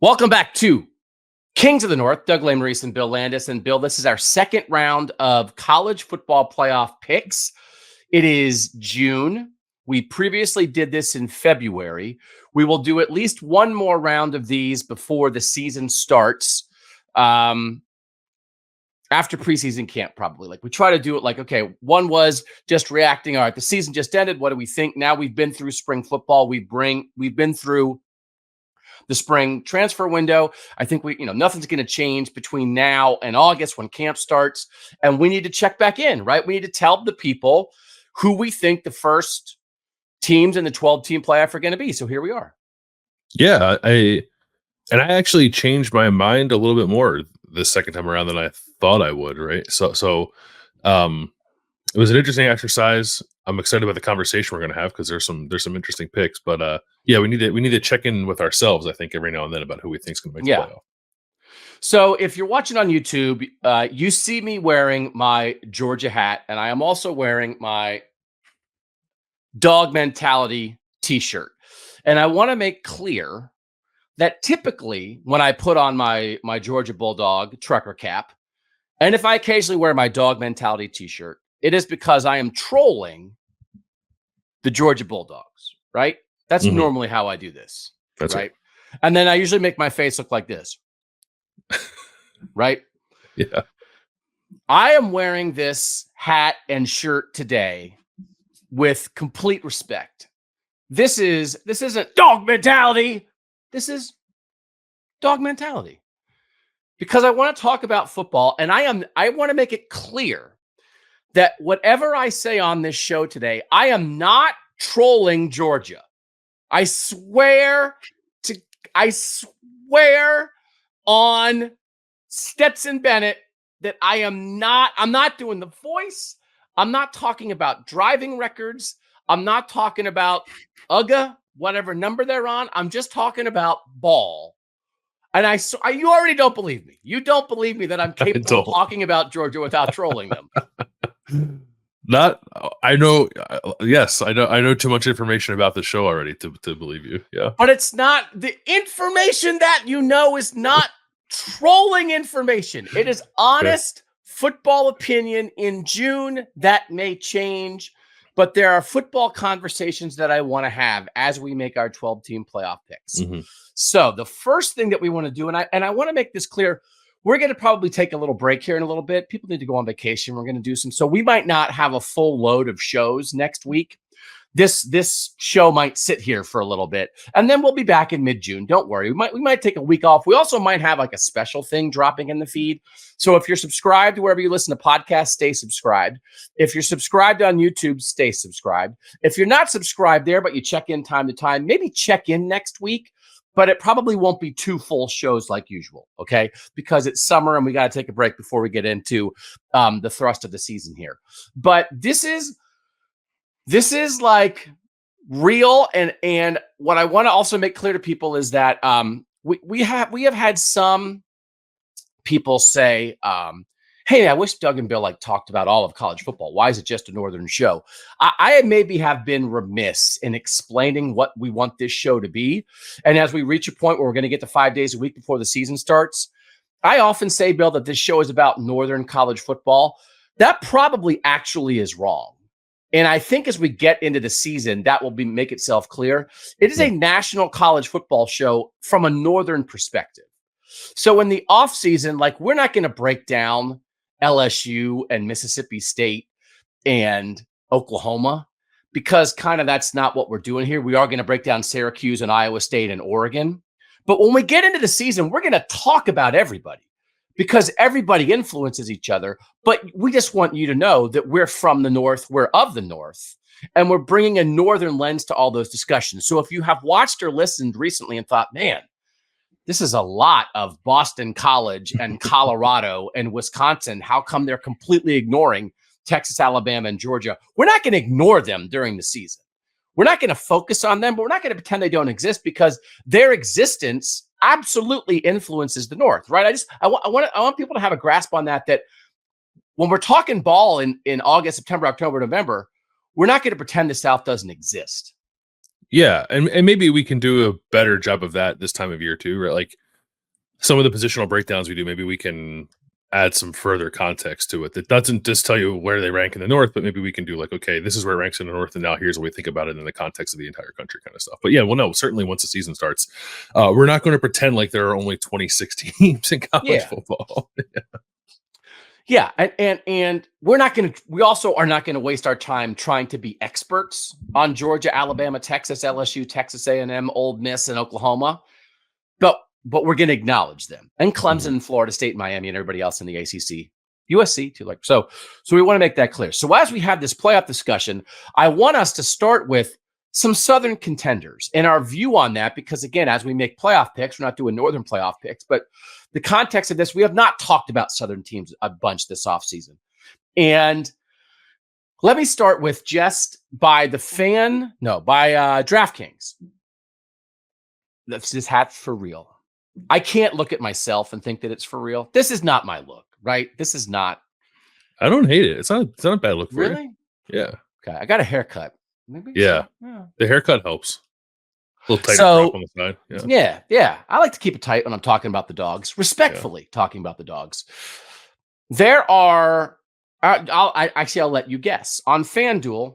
Welcome back to Kings of the North, Doug Lesmerises and Bill Landis. And Bill, this is our second round of college football playoff picks. It is June. We previously did this in February. We will do at least one more round of these before the season starts. After preseason camp, probably. Like we try to do it like, okay, one was just reacting. All right, the season just ended. What do we think? Now we've been through spring football. We've been through the spring transfer window. I think nothing's going to change between now and August when camp starts. And we need to check back in, right? We need to tell the people who we think the first teams in the 12-team playoff are going to be. So here we are. Yeah, I actually changed my mind a little bit more the second time around than I thought I would, right? So it was an interesting exercise. I'm excited about the conversation we're going to have because there's some interesting picks. But yeah, we need to check in with ourselves, I think, every now and then about who we think is going to make the playoff. So if you're watching on YouTube, you see me wearing my Georgia hat, and I am also wearing my dog mentality t-shirt. And I want to make clear that typically when I put on my Georgia Bulldog trucker cap, and if I occasionally wear my dog mentality t-shirt, it is because I am trolling the Georgia Bulldogs, right? That's normally how I do this. That's right. And then I usually make my face look like this. Right? Yeah. I am wearing this hat and shirt today with complete respect. This isn't dog mentality. This is dog mentality. Because I want to talk about football, and I want to make it clear that whatever I say on this show today, I am not trolling Georgia. I swear on Stetson Bennett that I'm not doing the voice. I'm not talking about driving records. I'm not talking about UGA, whatever number they're on. I'm just talking about ball. And you already don't believe me. You don't believe me that I'm capable of talking about Georgia without trolling them. I know too much information about the show already to believe you. Yeah. But it's not the information that is not trolling information. It is honest football opinion in June. That may change, but there are football conversations that I want to have as we make our 12-team playoff picks. So the first thing that we want to do, and I want to make this clear, we're going to probably take a little break here in a little bit. People need to go on vacation. We're going to do so we might not have a full load of shows next week. This show might sit here for a little bit, and then we'll be back in mid-June. Don't worry. We might take a week off. We also might have like a special thing dropping in the feed. So if you're subscribed wherever you listen to podcasts, stay subscribed. If you're subscribed on YouTube, stay subscribed. If you're not subscribed there, but you check in time to time, maybe check in next week. But it probably won't be 2 full shows like usual, okay? Because it's summer and we got to take a break before we get into the thrust of the season here. But this is like real, and what I want to also make clear to people is that we have had some people say, hey, I wish Doug and Bill talked about all of college football. Why is it just a Northern show? I maybe have been remiss in explaining what we want this show to be. And as we reach a point where we're going to get to 5 days a week before the season starts, I often say, Bill, that this show is about Northern college football. That probably actually is wrong. And I think as we get into the season, that will make itself clear. It is a national college football show from a Northern perspective. So in the offseason, we're not going to break down LSU and Mississippi State and Oklahoma because kind of that's not what we're doing here. We are going to break down Syracuse and Iowa State and Oregon. But when we get into the season, we're going to talk about everybody because everybody influences each other. But we just want you to know that we're from the North, we're of the North, and we're bringing a Northern lens to all those discussions. So if you have watched or listened recently and thought, man, this is a lot of Boston College and Colorado and Wisconsin. How come they're completely ignoring Texas, Alabama, and Georgia? We're not going to ignore them during the season. We're not going to focus on them, but we're not going to pretend they don't exist because their existence absolutely influences the North, right? I want people to have a grasp on that when we're talking ball in August, September, October, November, we're not going to pretend the South doesn't exist. Yeah, and maybe we can do a better job of that this time of year too, right? some of the positional breakdowns we do, maybe we can add some further context to it that doesn't just tell you where they rank in the North, but maybe we can do like, okay, this is where it ranks in the North, and now here's what we think about it in the context of the entire country kind of stuff. But yeah, well, no, certainly once the season starts, we're not going to pretend like there are only 26 teams in college football. Yeah, and we also are not going to waste our time trying to be experts on Georgia, Alabama, Texas, LSU, Texas A&M, Ole Miss, and Oklahoma, but we're going to acknowledge them, and Clemson, and Florida State, and Miami, and everybody else in the ACC, USC too. So we want to make that clear. So as we have this playoff discussion, I want us to start with some Southern contenders and our view on that, because again, as we make playoff picks, we're not doing Northern playoff picks, but the context of this, we have not talked about Southern teams a bunch this offseason. And let me start with just by DraftKings. This hat's for real. I can't look at myself and think that it's for real. This is not my look, right? This is not. I don't hate it. It's not a bad look for really? you. Yeah. Okay. I got a haircut. Maybe yeah. The haircut helps. A little tighter crop on the side. Yeah. I like to keep it tight when I'm talking about the dogs, respectfully talking about the dogs. There are, I'll let you guess. On FanDuel,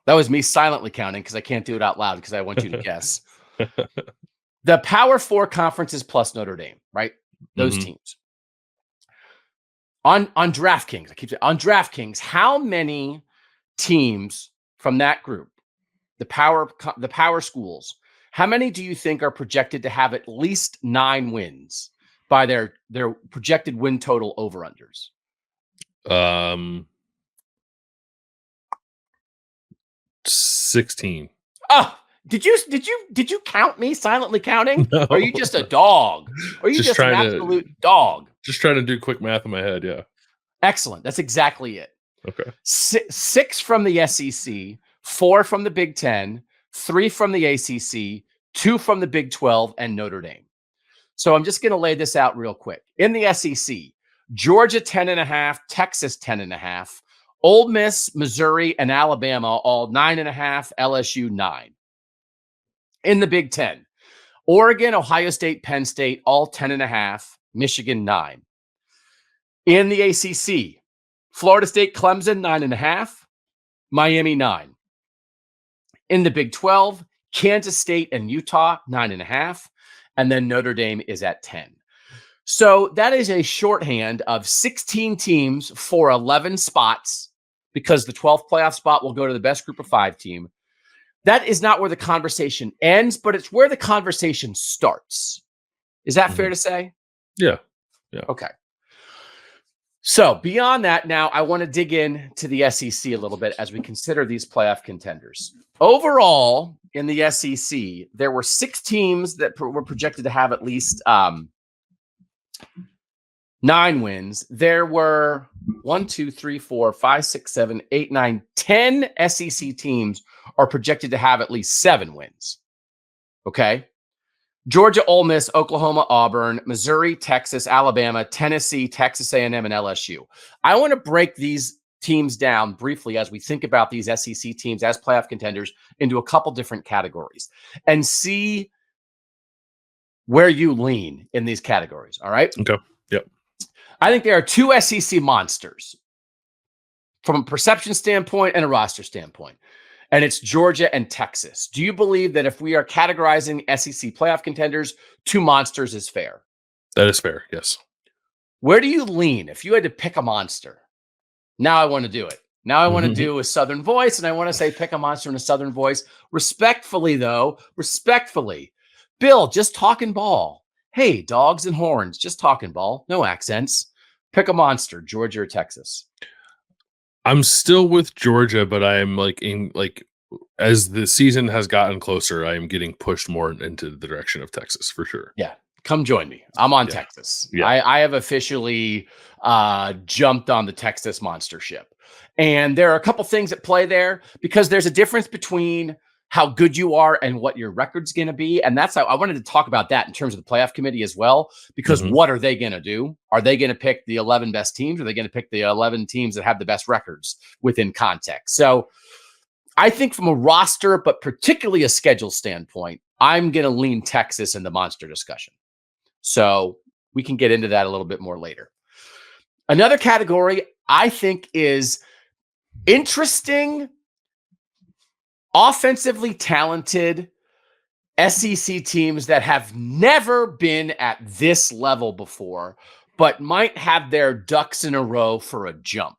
that was me silently counting because I can't do it out loud because I want you to guess. The Power 4 conferences plus Notre Dame, right? Those teams. On DraftKings, on DraftKings, how many teams from that group, the power schools, how many do you think are projected to have at least 9 wins by their projected win total over-unders? 16. Oh, did you count me silently counting? No. Or are you just a dog? Or are you just an absolute dog? Just trying to do quick math in my head, yeah. Excellent. That's exactly it. Okay. 6 from the SEC, 4 from the Big Ten, 3 from the ACC, 2 from the Big 12, and Notre Dame. So I'm just going to lay this out real quick. In the SEC, Georgia 10.5, Texas 10.5, Ole Miss, Missouri, and Alabama all 9.5, LSU 9. In the Big Ten, Oregon, Ohio State, Penn State all 10.5, Michigan 9. In the ACC, Florida State, Clemson 9.5, Miami 9. In the Big 12, Kansas State and Utah 9.5, and then Notre Dame is at 10. So that is a shorthand of 16 teams for 11 spots, because the 12th playoff spot will go to the best group of 5 team. That is not where the conversation ends, but it's where the conversation starts. Is that fair to say? Yeah. Okay. So beyond that, now I want to dig into the SEC a little bit as we consider these playoff contenders. Overall, in the SEC, there were 6 teams that were projected to have at least 9 wins. There were 1, 2, 3, 4, 5, 6, 7, 8, 9, 10 SEC teams are projected to have at least 7 wins. Okay. Georgia, Ole Miss, Oklahoma, Auburn, Missouri, Texas, Alabama, Tennessee, Texas A&M, and LSU. I want to break these teams down briefly as we think about these SEC teams as playoff contenders into a couple different categories and see where you lean in these categories. All right. Okay. Yep. I think there are 2 SEC monsters from a perception standpoint and a roster standpoint, and it's Georgia and Texas. Do you believe that if we are categorizing SEC playoff contenders, 2 monsters is fair? That is fair, yes. Where do you lean if you had to pick a monster? Now I want to do it. Now I want to do a Southern voice, and I want to say pick a monster in a Southern voice. Respectfully, though, Bill, just talking ball. Hey, dogs and horns, just talking ball. No accents. Pick a monster, Georgia or Texas. I'm still with Georgia, but I am as the season has gotten closer, I am getting pushed more into the direction of Texas for sure. Yeah. Come join me. I'm on Texas. Yeah. I have officially jumped on the Texas monster ship. And there are a couple things at play there, because there's a difference between how good you are and what your record's going to be. And that's how I wanted to talk about that in terms of the playoff committee as well, because what are they going to do? Are they going to pick the 11 best teams? Or are they going to pick the 11 teams that have the best records within context? So I think from a roster, but particularly a schedule standpoint, I'm going to lean Texas in the monster discussion. So we can get into that a little bit more later. Another category I think is interesting, offensively talented SEC teams that have never been at this level before, but might have their ducks in a row for a jump.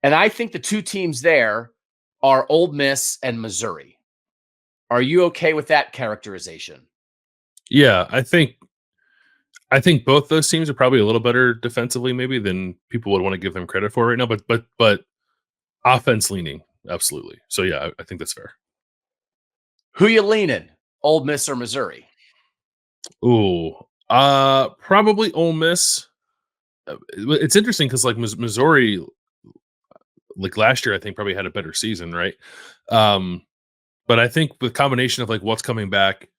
And I think the two teams there are Ole Miss and Missouri. Are you okay with that characterization? Yeah, I think both those teams are probably a little better defensively, maybe than people would want to give them credit for right now. But offense leaning, absolutely. So yeah, I think that's fair. Who you leaning, Ole Miss or Missouri? Ooh, probably Ole Miss. It's interesting because like Missouri, like last year, I think probably had a better season, right? But I think the combination of like what's coming back,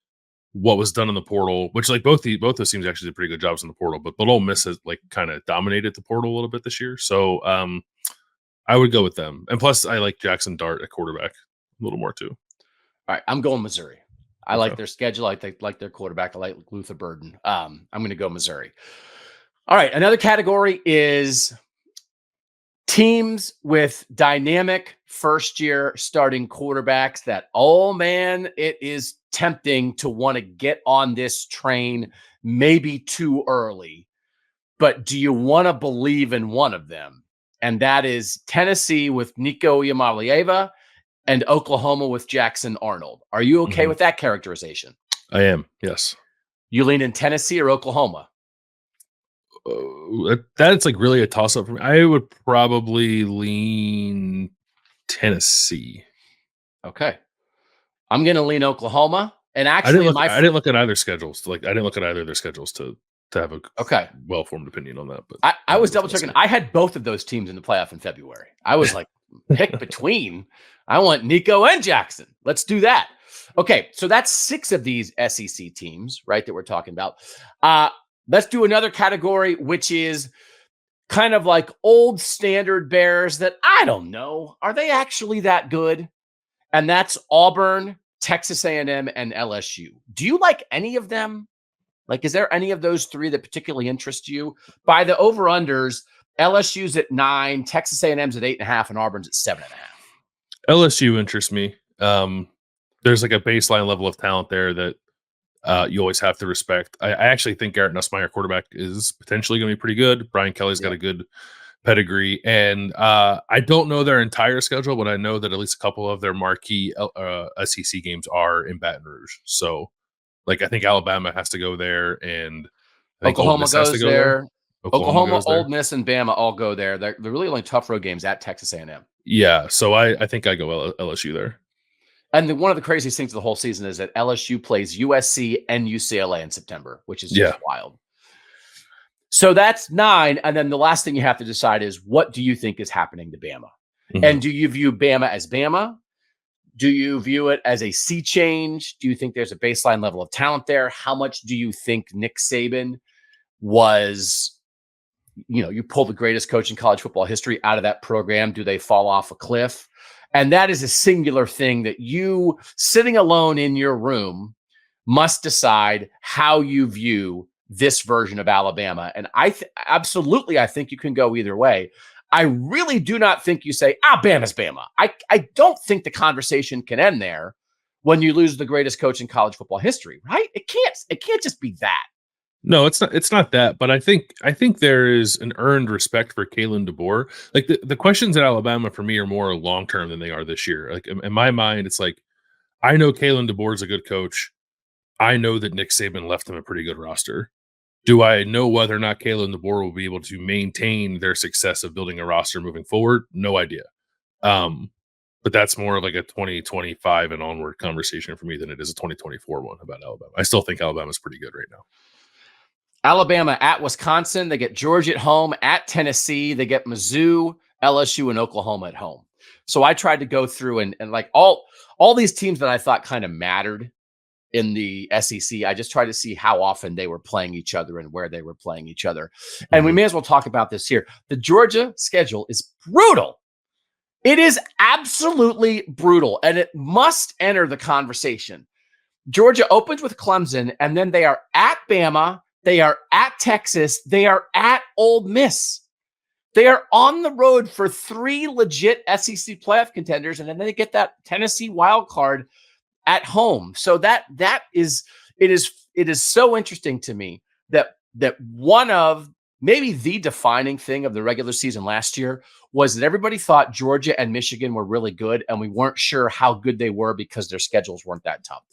what was done in the portal, which like both those teams actually did pretty good jobs in the portal, but Ole Miss has like kind of dominated the portal a little bit this year. So I would go with them. And plus I like Jackson Dart at quarterback a little more too. All right, I'm going Missouri. I Okay. like their schedule. I like their quarterback. I like Luther Burden. I'm going to go Missouri. All right, another category is teams with dynamic first-year starting quarterbacks that, oh man, it is tempting to want to get on this train maybe too early. But do you want to believe in one of them? And that is Tennessee with Nico Iamaleava and Oklahoma with Jackson Arnold. Are you okay with that characterization? I am, yes. You lean in Tennessee or Oklahoma? That's like really a toss-up for me. I would probably lean Tennessee. Okay. I'm going to lean Oklahoma. And actually, I didn't look at either schedules. Like I didn't look at either of their schedules to have a well-formed opinion on that. But I was double checking. I had both of those teams in the playoff in February. I was like, pick between. I want Nico and Jackson. Let's do that. Okay, so that's 6 of these SEC teams, right, that we're talking about. Let's do another category, which is kind of like old standard bears that I don't know. Are they actually that good? And that's Auburn, Texas A&M, and LSU. Do you like any of them? Like, is there any of those 3 that particularly interest you? By the over-unders, LSU's at 9, Texas A&M's at 8.5, and Auburn's at 7.5. LSU interests me. There's like a baseline level of talent there that you always have to respect. I actually think Garrett Nussmeier, quarterback, is potentially going to be pretty good. Brian Kelly's got a good pedigree. And I don't know their entire schedule, but I know that at least a couple of their marquee SEC games are in Baton Rouge. So, like, I think Alabama has to go there, and I think Oklahoma goes there. Oklahoma, goes there. Ole Miss, and Bama all go there. They're really only tough road games at Texas A&M. Yeah, so I think I go LSU there. And one of the craziest things of the whole season is that LSU plays USC and UCLA in September, which is just wild. So that's 9. And then the last thing you have to decide is, what do you think is happening to Bama? Mm-hmm. And do you view Bama as Bama? Do you view it as a sea change? Do you think there's a baseline level of talent there? How much do you think Nick Saban was, you pull the greatest coach in college football history out of that program? Do they fall off a cliff? And that is a singular thing that you, sitting alone in your room, must decide how you view this version of Alabama. And I think you can go either way. I really do not think you say, Bama's Bama. I don't think the conversation can end there when you lose the greatest coach in college football history, right? It can't just be that. No, it's not that, but I think there is an earned respect for Kalen DeBoer. Like the questions at Alabama for me are more long term than they are this year. Like in my mind, it's like, I know Kalen DeBoer is a good coach. I know that Nick Saban left him a pretty good roster. Do I know whether or not Kalen DeBoer will be able to maintain their success of building a roster moving forward? No idea. But that's more of like a 2025 and onward conversation for me than it is a 2024 one about Alabama. I still think Alabama's pretty good right now. Alabama at Wisconsin. They get Georgia at home. At Tennessee, they get Mizzou, LSU, and Oklahoma at home. So I tried to go through and like all these teams that I thought kind of mattered in the SEC. I just tried to see how often they were playing each other and where they were playing each other. And we may as well talk about this here. The Georgia schedule is brutal. It is absolutely brutal, and it must enter the conversation. Georgia opens with Clemson, and then they are at Bama, they are at Texas, they are at Ole Miss. They are on the road for 3 legit SEC playoff contenders, and then they get that Tennessee wild card at home. So it is so interesting to me that one of maybe the defining thing of the regular season last year was that everybody thought Georgia and Michigan were really good, and we weren't sure how good they were because their schedules weren't that tough.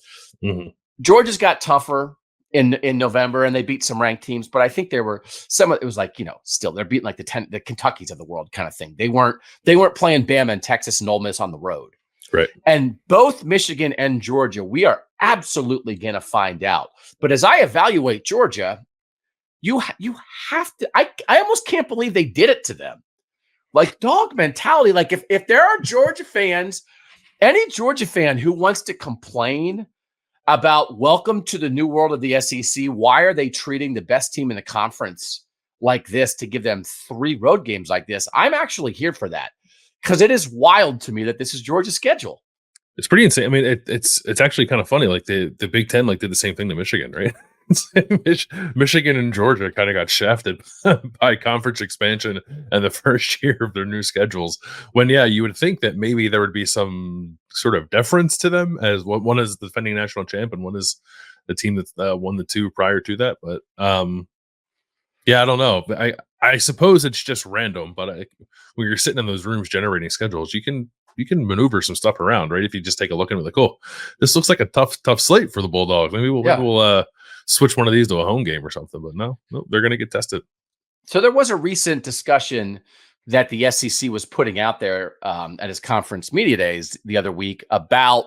Mm-hmm. Georgia's got tougher in November, and they beat some ranked teams, but I think there were it was like, still they're beating like the Kentuckys of the world kind of thing. They weren't playing Bama and Texas and Ole Miss on the road. Right. And both Michigan and Georgia, we are absolutely going to find out. But as I evaluate Georgia, you have to, I almost can't believe they did it to them. Like dog mentality. Like if there are Georgia fans, any Georgia fan who wants to complain about welcome to the new world of the SEC, why are they treating the best team in the conference like this to give them 3 road games like this? I'm actually here for that because it is wild to me that this is Georgia's schedule. It's pretty insane. I mean, it's actually kind of funny. Like the Big Ten did the same thing to Michigan, right? Michigan and Georgia kind of got shafted by conference expansion and the first year of their new schedules. When you would think that maybe there would be some sort of deference to them, as one is the defending national champ and one is the team that won the 2 prior to that. But I don't know. I suppose it's just random. But when you're sitting in those rooms generating schedules, you can maneuver some stuff around, right? If you just take a look and be like, oh, this looks like a tough slate for the Bulldogs. Maybe we'll switch one of these to a home game or something. But no, they're going to get tested. So there was a recent discussion that the SEC was putting out there at his conference media days the other week about,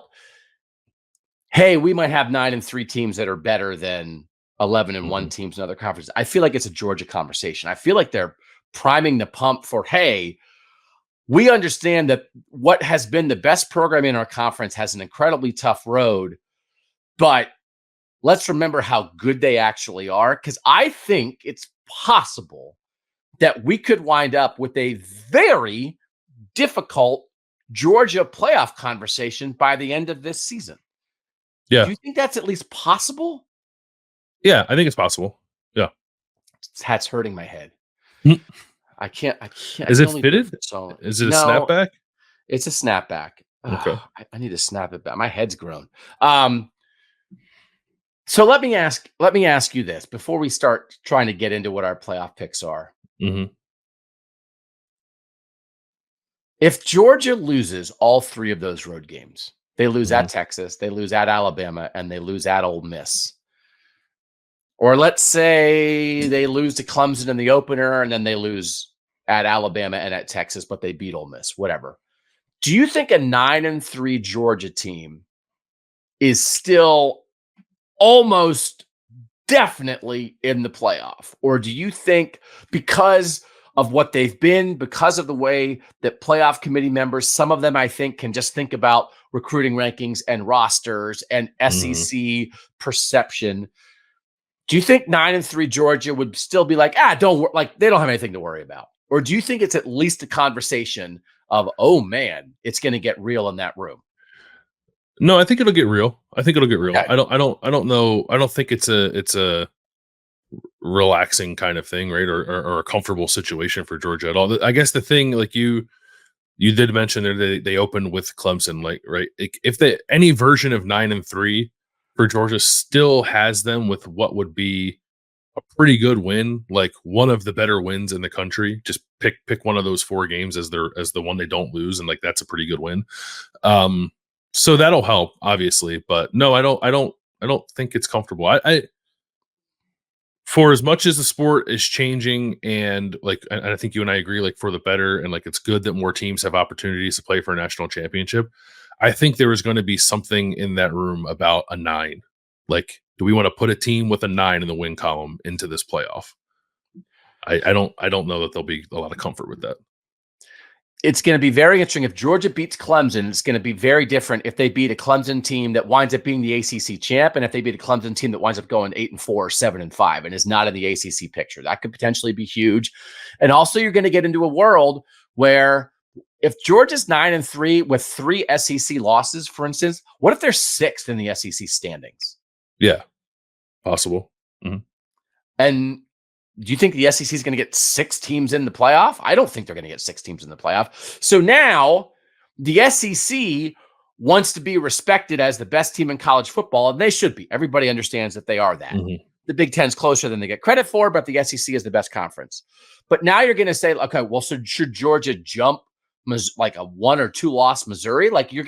hey, we might have 9-3 teams that are better than 11-1 teams in other conferences. I feel like it's a Georgia conversation. I feel like they're priming the pump for, hey, we understand that what has been the best program in our conference has an incredibly tough road, but let's remember how good they actually are, because I think it's possible that we could wind up with a very difficult Georgia playoff conversation by the end of this season. Yeah. Do you think that's at least possible? Yeah, I think it's possible. Yeah. This hat's hurting my head. I can't. Is it fitted? So is it a snapback? It's a snapback. Okay. I need to snap it back. My head's grown. So let me ask you this before we start trying to get into what our playoff picks are. Mm-hmm. If Georgia loses all 3 of those road games, they lose at Texas, they lose at Alabama, and they lose at Ole Miss. Or let's say they lose to Clemson in the opener, and then they lose at Alabama and at Texas, but they beat Ole Miss, whatever. Do you think a 9-3 Georgia team is still almost definitely in the playoff? Or do you think because of what they've been, because of the way that playoff committee members, some of them I think can just think about recruiting rankings and rosters and SEC perception, do you think 9-3 Georgia would still be like, don't worry, like they don't have anything to worry about? Or do you think it's at least a conversation of, oh man, it's going to get real in that room? No, I think it'll get real. Okay. I don't know. I don't think it's a relaxing kind of thing, right? Or a comfortable situation for Georgia at all. I guess the thing, like you did mention there, they opened with Clemson, like, right? If any version of 9-3 for Georgia still has them with what would be a pretty good win, like one of the better wins in the country. Just pick one of those 4 games as the one they don't lose, and like that's a pretty good win. So that'll help, obviously, but no, I don't think it's comfortable. I for as much as the sport is changing, and like, and I think you and I agree, like for the better, and like it's good that more teams have opportunities to play for a national championship. I think there is going to be something in that room about a 9. Like, do we want to put a team with a 9 in the win column into this playoff? I don't know that there'll be a lot of comfort with that. It's going to be very interesting. If Georgia beats Clemson, it's going to be very different if they beat a Clemson team that winds up being the ACC champ, and if they beat a Clemson team that winds up going 8-4 or 7-5 and is not in the ACC picture. That could potentially be huge. And also, you're going to get into a world where if Georgia's 9-3 with 3 SEC losses, for instance, what if they're 6th in the SEC standings? Yeah, possible. Mm-hmm. And do you think the SEC is going to get 6 teams in the playoff? I don't think they're going to get 6 teams in the playoff. So now the SEC wants to be respected as the best team in college football, and they should be. Everybody understands that they are that. Mm-hmm. The Big Ten's closer than they get credit for, but the SEC is the best conference. But now you're going to say, okay, well, so should Georgia jump like a 1 or 2 loss Missouri? Like there's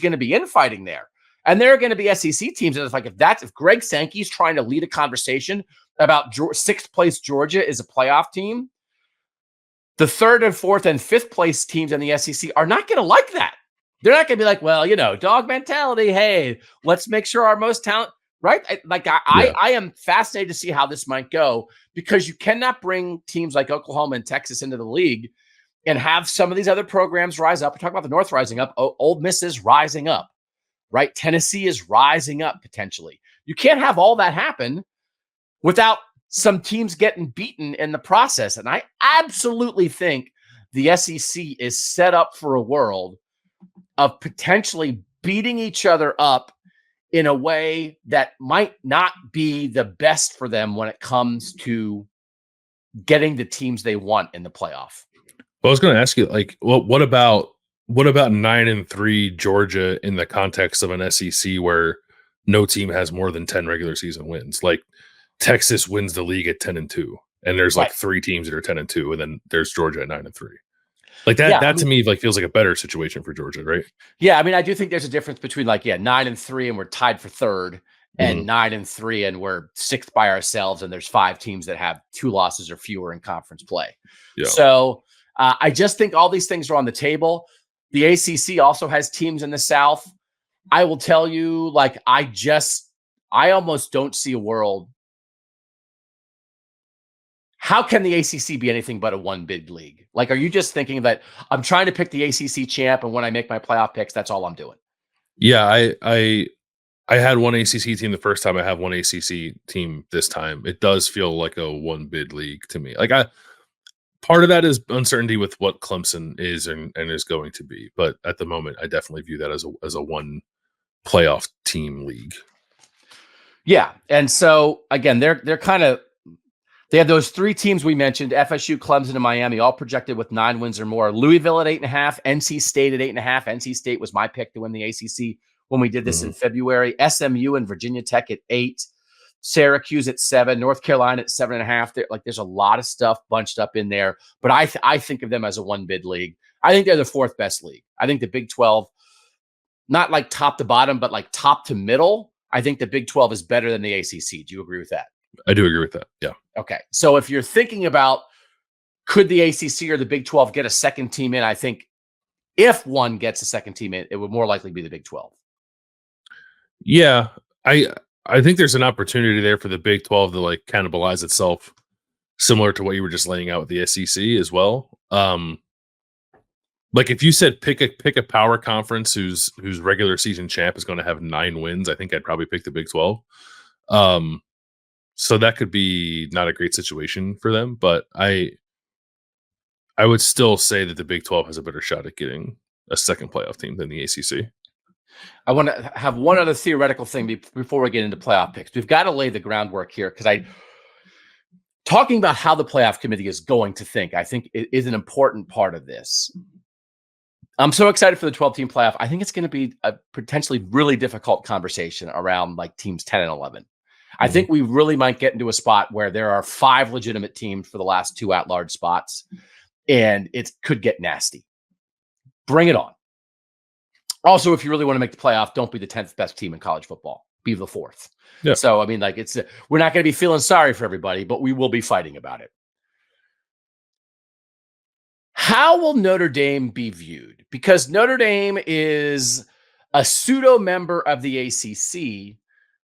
going to be infighting there. And there are going to be SEC teams that if Greg Sankey's trying to lead a conversation about 6th place Georgia is a playoff team, the 3rd and 4th and 5th place teams in the SEC are not going to like that. They're not going to be like, well, dog mentality. Hey, let's make sure our most talent, right? I am fascinated to see how this might go, because you cannot bring teams like Oklahoma and Texas into the league and have some of these other programs rise up. We're talking about the North rising up. Ole Miss is rising up, right? Tennessee is rising up potentially. You can't have all that happen without some teams getting beaten in the process. And I absolutely think the SEC is set up for a world of potentially beating each other up in a way that might not be the best for them when it comes to getting the teams they want in the playoff. Well, I was going to ask you, what about 9-3 Georgia in the context of an SEC where no team has more than 10 regular season wins? Like Texas wins the league at 10-2, and there's like 3 teams that are 10-2, and then there's Georgia at 9-3. Like that to me feels like a better situation for Georgia, right? Yeah, I mean, I do think there's a difference between 9-3 and we're tied for 3rd, and 9-3 and we're 6th by ourselves, and there's 5 teams that have 2 losses or fewer in conference play. Yeah. So I just think all these things are on the table. The ACC also has teams in the South. I will tell you, I almost don't see a world. How can the ACC be anything but a one bid league? Like, are you just thinking that I'm trying to pick the ACC champ, and when I make my playoff picks, that's all I'm doing? Yeah, I had one ACC team the first time. I have one ACC team this time. It does feel like a one bid league to me. Part of that is uncertainty with what Clemson is and is going to be. But at the moment, I definitely view that as a one playoff team league. Yeah, and so again, they're kind of. They have those 3 teams we mentioned, FSU, Clemson, and Miami, all projected with 9 wins or more. Louisville at 8.5, NC State at 8.5. NC State was my pick to win the ACC when we did this in February. SMU and Virginia Tech at 8. Syracuse at 7. North Carolina at 7.5. There's a lot of stuff bunched up in there. But I think of them as a one-bid league. I think they're the 4th best league. I think the Big 12, not like top to bottom, but like top to middle, I think the Big 12 is better than the ACC. Do you agree with that? I do agree with that. Yeah. Okay. So if you're thinking about could the ACC or the Big 12 get a second team in, I think if one gets a second team in, it would more likely be the Big 12. Yeah. I think there's an opportunity there for the Big 12 to cannibalize itself, similar to what you were just laying out with the SEC as well. If you said pick a power conference whose regular season champ is going to have 9 wins, I think I'd probably pick the Big 12. So that could be not a great situation for them, but I would still say that the Big 12 has a better shot at getting a second playoff team than the ACC. I want to have one other theoretical thing before we get into playoff picks. We've got to lay the groundwork here, because talking about how the playoff committee is going to think, I think it is an important part of this. I'm so excited for the 12-team playoff. I think it's going to be a potentially really difficult conversation around teams 10 and 11. I think we really might get into a spot where there are 5 legitimate teams for the last 2 at-large spots, and it could get nasty. Bring it on. Also, if you really want to make the playoff, don't be the 10th best team in college football. Be the 4th. Yeah. So, I mean, we're not going to be feeling sorry for everybody, but we will be fighting about it. How will Notre Dame be viewed? Because Notre Dame is a pseudo member of the ACC,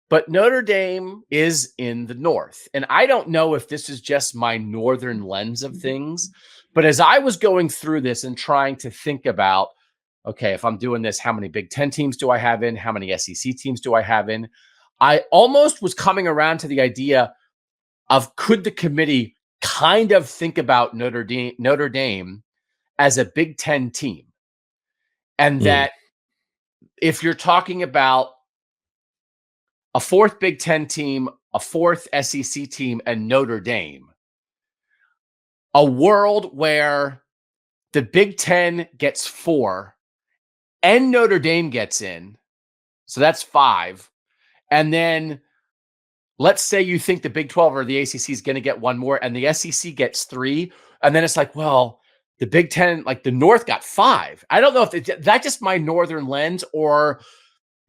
but Notre Dame is in the North. And I don't know if this is just my Northern lens of things, but as I was going through this and trying to think about, okay, if I'm doing this, how many Big Ten teams do I have in? How many SEC teams do I have in? I almost was coming around to the idea of, could the committee kind of think about Notre Dame as a Big Ten team. And Mm. that if you're talking about a fourth Big Ten team, a fourth SEC team, and Notre Dame, a world where the Big Ten gets 4 and Notre Dame gets in, so that's 5. And then let's say you think the Big 12 or the ACC is going to get 1 more and the SEC gets 3. And then it's like, well, the Big Ten, like the North got 5. I don't know if that's just my Northern lens or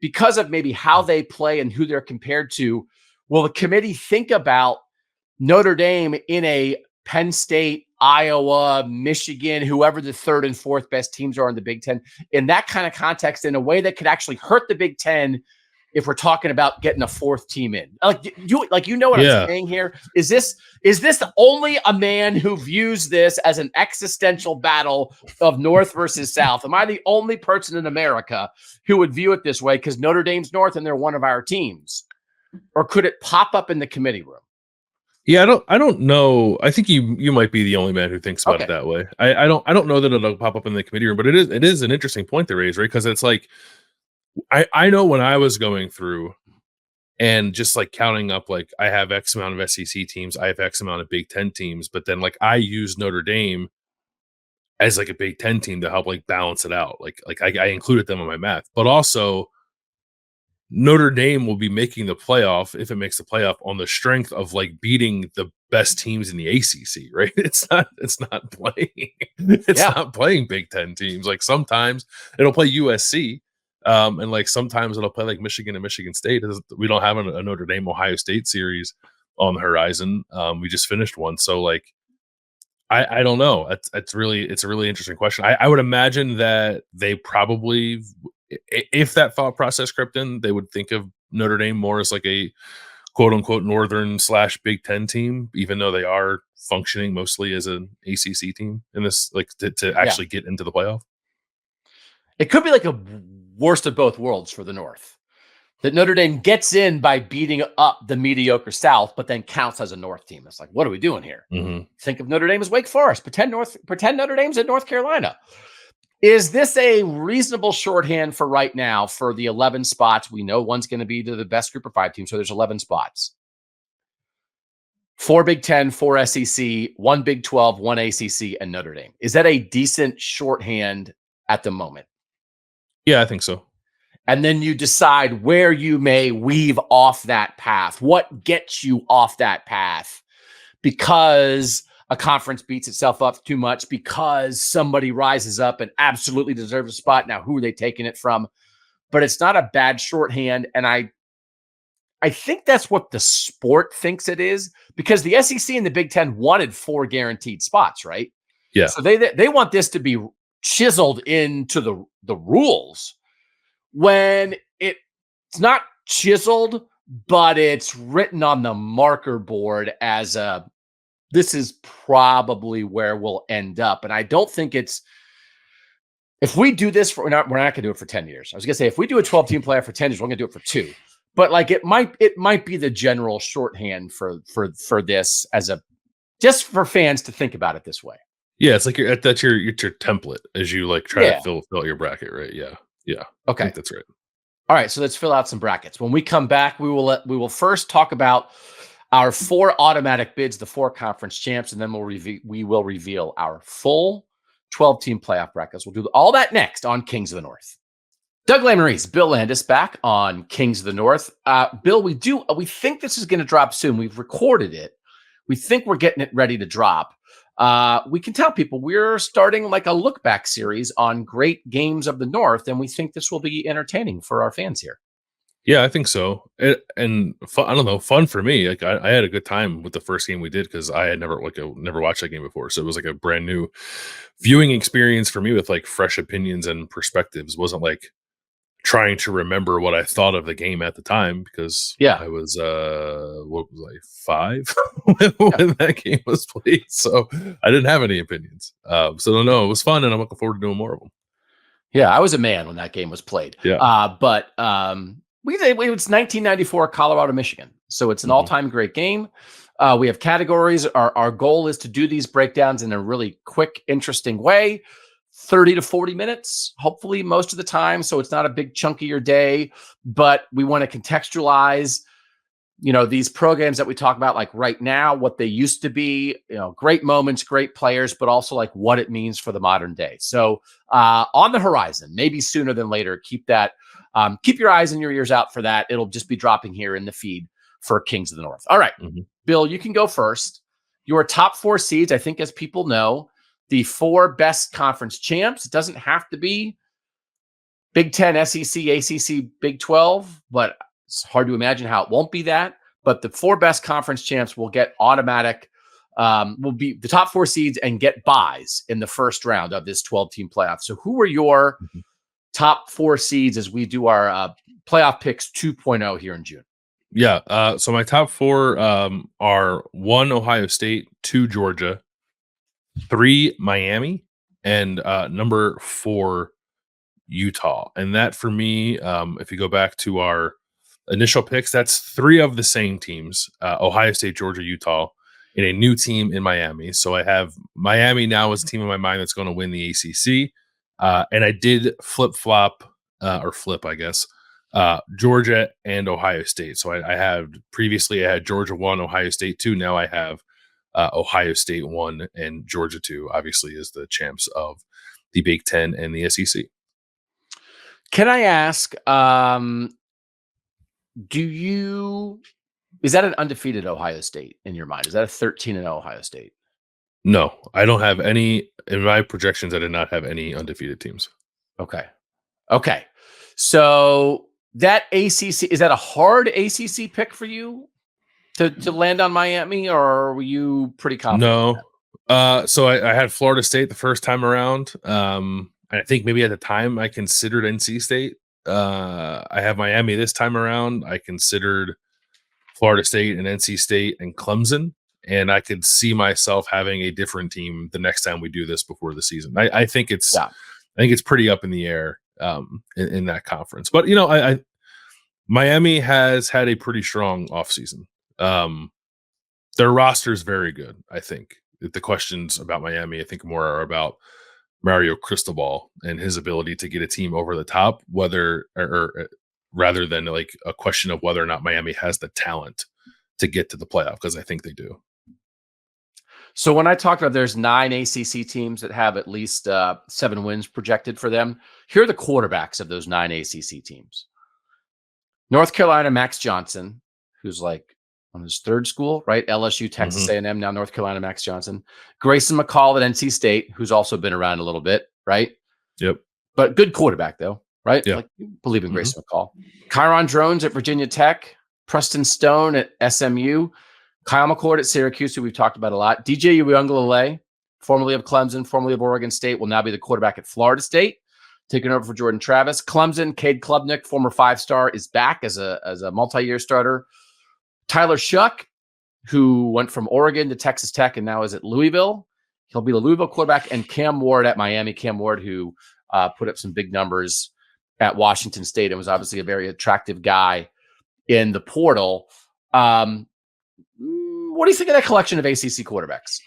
because of maybe how they play and who they're compared to. Will the committee think about Notre Dame in a Penn State, Iowa, Michigan, whoever the third and fourth best teams are in the Big Ten, in that kind of context, in a way that could actually hurt the Big Ten if we're talking about getting a 4th team in? You know what I'm saying here? Is this only a man who views this as an existential battle of North versus South? Am I the only person in America who would view it this way because Notre Dame's North and they're one of our teams? Or could it pop up in the committee room? Yeah, I don't know. I think you might be the only man who thinks about it that way. I don't know that it'll pop up in the committee room, but it is an interesting point to raise, right? Because it's like I know when I was going through and just like counting up, like I have X amount of SEC teams, I have X amount of Big Ten teams, but then like I use Notre Dame as like a Big Ten team to help like balance it out. Like I included them in my math, but also Notre Dame will be making the playoff if it makes the playoff on the strength of like beating the best teams in the ACC, right? It's not playing Big Ten teams. Like sometimes it'll play USC, and like sometimes it'll play like Michigan and Michigan State. We don't have a Notre Dame Ohio State series on the horizon. We just finished one, so like I don't know. It's a really interesting question. I would imagine that they probably, if that thought process crept in, they would think of Notre Dame more as like a quote unquote Northern / Big Ten team, even though they are functioning mostly as an ACC team in this, like to actually get into the playoff. It could be like a worst of both worlds for the North. That Notre Dame gets in by beating up the mediocre South, but then counts as a North team. It's like, what are we doing here? Mm-hmm. Think of Notre Dame as Wake Forest. Pretend Notre Dame's at North Carolina. Is this a reasonable shorthand for right now for the 11 spots? We know one's going to be to the best group of 5 teams, so there's 11 spots. 4 Big Ten, 4 SEC, 1 Big 12, 1 ACC, and Notre Dame. Is that a decent shorthand at the moment? Yeah, I think so. And then you decide where you may weave off that path. What gets you off that path? Because a conference beats itself up too much, because somebody rises up and absolutely deserves a spot. Now, who are they taking it from? But it's not a bad shorthand. And I think that's what the sport thinks it is, because the SEC and the Big Ten wanted 4 guaranteed spots, right? Yeah. So they want this to be chiseled into the rules, when it's not chiseled, but it's written on the marker board as this is probably where we'll end up. And I don't think it's, if we do this we're not going to do it for 10 years. I was going to say, if we do a 12-team playoff for 10 years, we're going to do it for 2. But like it might be the general shorthand for this, as a, just for fans to think about it this way. Yeah, it's like that's your template as you like try to fill out your bracket, right? Yeah. Okay, I think that's right. All right, so let's fill out some brackets. When we come back, we will first talk about our 4 automatic bids, the 4 conference champs, and then we will reveal our full 12-team playoff brackets. We'll do all that next on Kings of the North. Doug Lesmerises, Bill Landis back on Kings of the North. Bill, we think this is going to drop soon. We've recorded it. We think we're getting it ready to drop. We can tell people we're starting like a look back series on great games of the North, and we think this will be entertaining for our fans here. Yeah, I think so. And fun, I don't know, fun for me. Like I had a good time with the first game we did, because I had never watched that game before, so it was like a brand new viewing experience for me with like fresh opinions and perspectives. It wasn't like trying to remember what I thought of the game at the time, because I was what was I, 5 when that game was played, so I didn't have any opinions. So no, it was fun, and I'm looking forward to doing more of them. Yeah, I was a man when that game was played. Yeah, but it was 1994 Colorado, Michigan, so it's an all-time great game. We have categories. Our goal is to do these breakdowns in a really quick, interesting way, 30 to 40 minutes, hopefully most of the time. So it's not a big chunk of your day, but we want to contextualize, these programs that we talk about, like right now, what they used to be, great moments, great players, but also like what it means for the modern day. So on the horizon, maybe sooner than later, keep your eyes and your ears out for that. It'll just be dropping here in the feed for Kings of the North. All right, Bill, you can go first. Your top 4 seeds, I think, as people know, the 4 best conference champs. It doesn't have to be Big 10, SEC, ACC, Big 12, but it's hard to imagine how it won't be that. But the 4 best conference champs will get automatic, will be the top 4 seeds and get buys in the first round of this 12-team playoff. So who are your top 4 seeds as we do our playoff picks 2.0 here in June? Yeah. So my top 4 are 1 Ohio State, 2 Georgia, 3 Miami, and number 4 Utah. And that for me, if you go back to our initial picks, that's 3 of the same teams: Ohio State, Georgia, Utah, and a new team in Miami. So I have Miami now as a team in my mind that's going to win the ACC. And I did flip, I guess, Georgia and Ohio State. So I had Georgia 1, Ohio State 2. Now I have Ohio State 1 and Georgia 2, obviously, is the champs of the Big 10 and the SEC. Can I ask, is that an undefeated Ohio State in your mind? Is that a 13-0 Ohio State? No, I don't have any. In my projections, I did not have any undefeated teams. Okay. So that ACC, is that a hard ACC pick for you to land on Miami, or were you pretty confident? No. So I had Florida State the first time around. I think maybe at the time I considered NC State. I have Miami this time around. I considered Florida State and NC State and Clemson, and I could see myself having a different team the next time we do this before the season. I think it's pretty up in the air in that conference. But Miami has had a pretty strong offseason. Their roster is very good. I think the questions about Miami, I think, more are about Mario Cristobal and his ability to get a team over the top, rather than like a question of whether or not Miami has the talent to get to the playoff, because I think they do. So when I talked about there's 9 ACC teams that have at least 7 wins projected for them, here are the quarterbacks of those 9 ACC teams. North Carolina, Max Johnson, who's like on his 3rd school, right? LSU, Texas A&M, now North Carolina, Max Johnson. Grayson McCall at NC State, who's also been around a little bit, right? Yep. But good quarterback, though, right? Yeah. Like, you believe in Grayson McCall. Kyron Drones at Virginia Tech. Preston Stone at SMU. Kyle McCord at Syracuse, who we've talked about a lot. DJ Uiagalelei, formerly of Clemson, formerly of Oregon State, will now be the quarterback at Florida State, taking over for Jordan Travis. Clemson, Cade Klubnik, former 5-star, is back as a multi-year starter. Tyler Shuck, who went from Oregon to Texas Tech and now is at Louisville. He'll be the Louisville quarterback. And Cam Ward at Miami. Cam Ward, who put up some big numbers at Washington State and was obviously a very attractive guy in the portal. What do you think of that collection of ACC quarterbacks?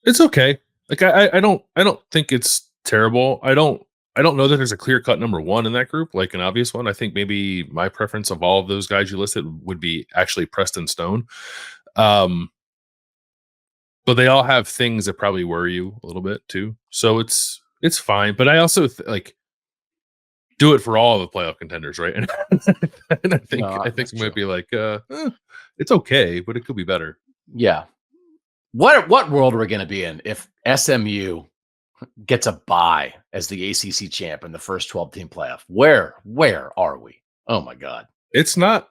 It's okay. Like I don't think it's terrible. I don't know that there's a clear-cut number 1 in that group, like an obvious one. I think maybe my preference of all of those guys you listed would be actually Preston Stone. But they all have things that probably worry you a little bit too. So it's fine. But I also do it for all of the playoff contenders, right? And, and I think it might be like, it's okay, but it could be better. Yeah. What world are we going to be in if SMU gets a bye as the ACC champ in the first 12-team playoff? Where are we? Oh my God. It's not.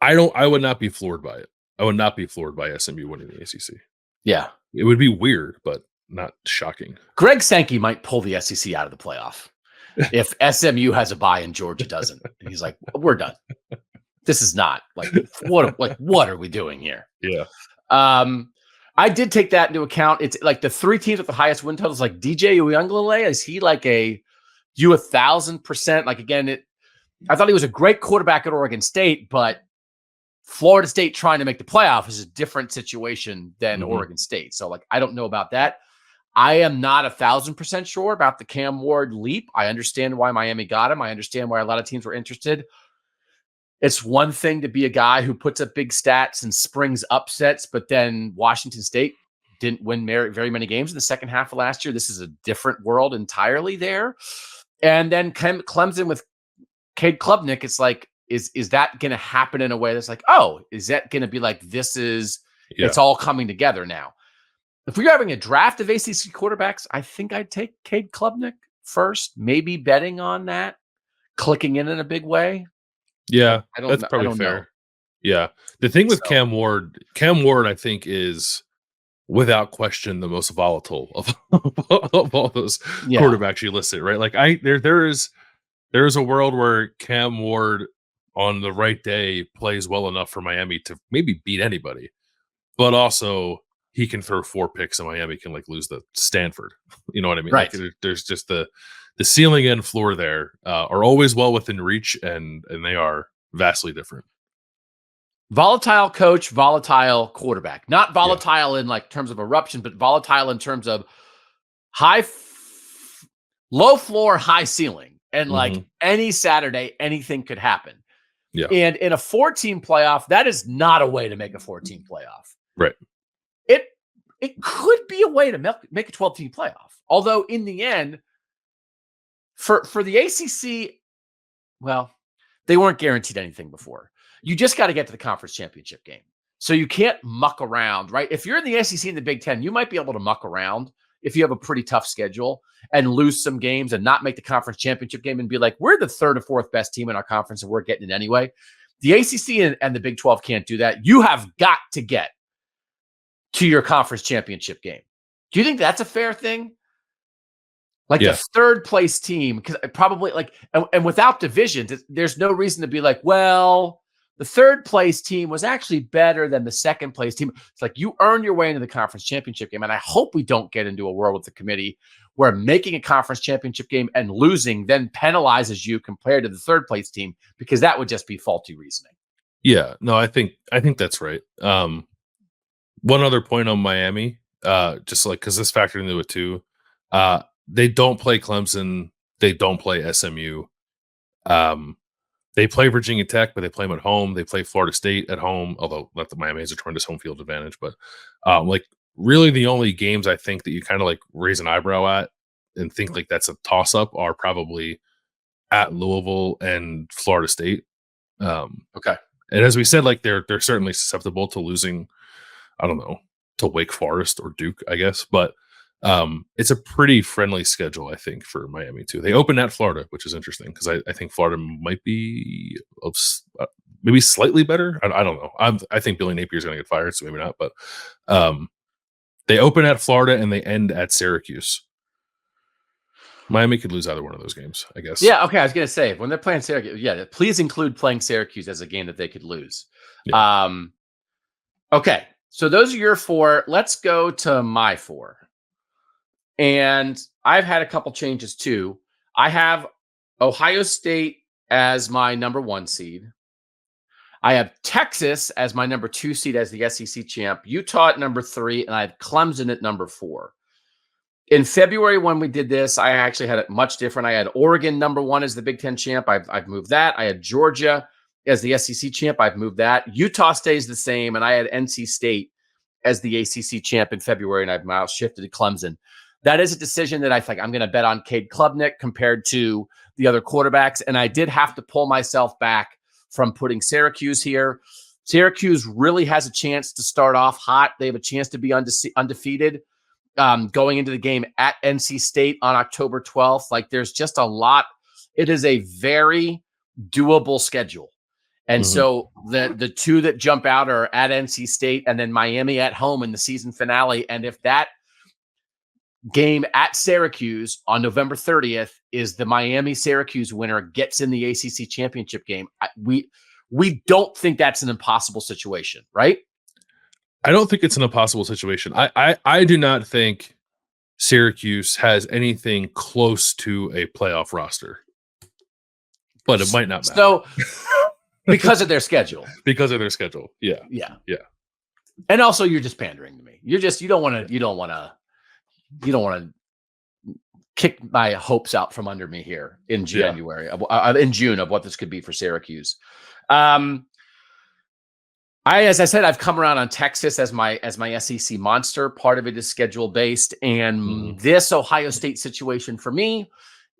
I would not be floored by it. I would not be floored by SMU winning the ACC. Yeah. It would be weird, but not shocking. Greg Sankey might pull the SEC out of the playoff if SMU has a bye and Georgia doesn't. And he's like, we're done. This is not what are we doing here? Yeah. I did take that into account. It's like the 3 teams with the highest win totals, like DJ Uiagalelei. Is he like you 1,000%? Like, again, I thought he was a great quarterback at Oregon State, but Florida State trying to make the playoff is a different situation than Mhm. Oregon State. So, like, I don't know about that. I am not 1,000% sure about the Cam Ward leap. I understand why Miami got him. I understand why a lot of teams were interested. It's one thing to be a guy who puts up big stats and springs upsets, but then Washington State didn't win very many games in the second half of last year. This is a different world entirely there. And then Clemson with Cade Klubnik, it's like, is that going to happen in a way that's like, oh, is that going to be like, it's all coming together now? If we were having a draft of ACC quarterbacks, I think I'd take Cade Klubnik first, maybe betting on that, clicking in a big way. Yeah, that's probably fair. Yeah. The thing with Cam Ward, I think, is without question the most volatile of all those quarterbacks you listed, right? Like there is a world where Cam Ward on the right day plays well enough for Miami to maybe beat anybody, but also he can throw 4 picks and Miami can like lose to Stanford. You know what I mean? Right. Like, there's just the ceiling and floor there are always well within reach, and they are vastly different. Volatile coach, volatile quarterback. Not volatile in like terms of eruption, but volatile in terms of low floor, high ceiling. And like any Saturday, anything could happen. Yeah. And in a 4-team playoff, that is not a way to make a 4-team playoff. Right. It could be a way to make a 12-team playoff. Although in the end, for the ACC, well, they weren't guaranteed anything before. You just got to get to the conference championship game. So you can't muck around, right? If you're in the SEC and the Big Ten, you might be able to muck around if you have a pretty tough schedule and lose some games and not make the conference championship game and be like, we're the 3rd or 4th best team in our conference and we're getting it anyway. The ACC and the Big 12 can't do that. You have got to get to your conference championship game. Do you think that's a fair thing? Like the 3rd place team, because probably like, and without divisions, there's no reason to be like, well, the 3rd place team was actually better than the 2nd place team. It's like you earn your way into the conference championship game. And I hope we don't get into a world with the committee where making a conference championship game and losing then penalizes you compared to the 3rd place team, because that would just be faulty reasoning. Yeah, no, I think that's right. One other point on Miami, just like, because this factored into it too. They don't play Clemson. They don't play SMU. They play Virginia Tech, but they play them at home. They play Florida State at home, although not that Miami has a tremendous home field advantage. But like really the only games I think that you kind of like raise an eyebrow at and think like that's a toss-up are probably at Louisville and Florida State. Okay. And as we said, like they're certainly susceptible to losing, I don't know, to Wake Forest or Duke, I guess. But it's a pretty friendly schedule, I think, for Miami too. They open at Florida, which is interesting because I think Florida might be maybe slightly better. I don't know. I think Billy Napier's going to get fired, so maybe not. But they open at Florida and they end at Syracuse. Miami could lose either one of those games, I guess. Yeah, okay. I was going to say, when they're playing Syracuse, please include playing Syracuse as a game that they could lose. Yeah. Okay, so those are your 4. Let's go to my 4. And I've had a couple changes too. I have Ohio State as my number 1 seed. I have Texas as my number 2 seed as the SEC champ, Utah at number 3, and I have Clemson at number 4. In February, when we did this, I actually had it much different. I had Oregon number 1 as the Big Ten champ. I've moved that. I had Georgia as the SEC champ. I've moved that. Utah stays the same, and I had NC State as the ACC champ in February, and I've now shifted to Clemson. That is a decision that I think I'm going to bet on Cade Klubnik compared to the other quarterbacks, and I did have to pull myself back from putting Syracuse here. Syracuse really has a chance to start off hot. They have a chance to be undefeated. Going into the game at NC State on October 12th. Like there's just a lot. It is a very doable schedule. And so the 2 that jump out are at NC State and then Miami at home in the season finale. And if that game at Syracuse on November 30th is the Miami-Syracuse winner gets in the ACC championship game, we don't think that's an impossible situation, right? I don't think it's an impossible situation. I do not think Syracuse has anything close to a playoff roster, but it might not matter. because of their schedule. Because of their schedule. Yeah. Yeah. Yeah. And also you're just pandering to me. You don't want to kick my hopes out from under me here in January, in June, of what this could be for Syracuse. As I said, I've come around on Texas as my SEC monster. Part of it is schedule based, and this Ohio State situation for me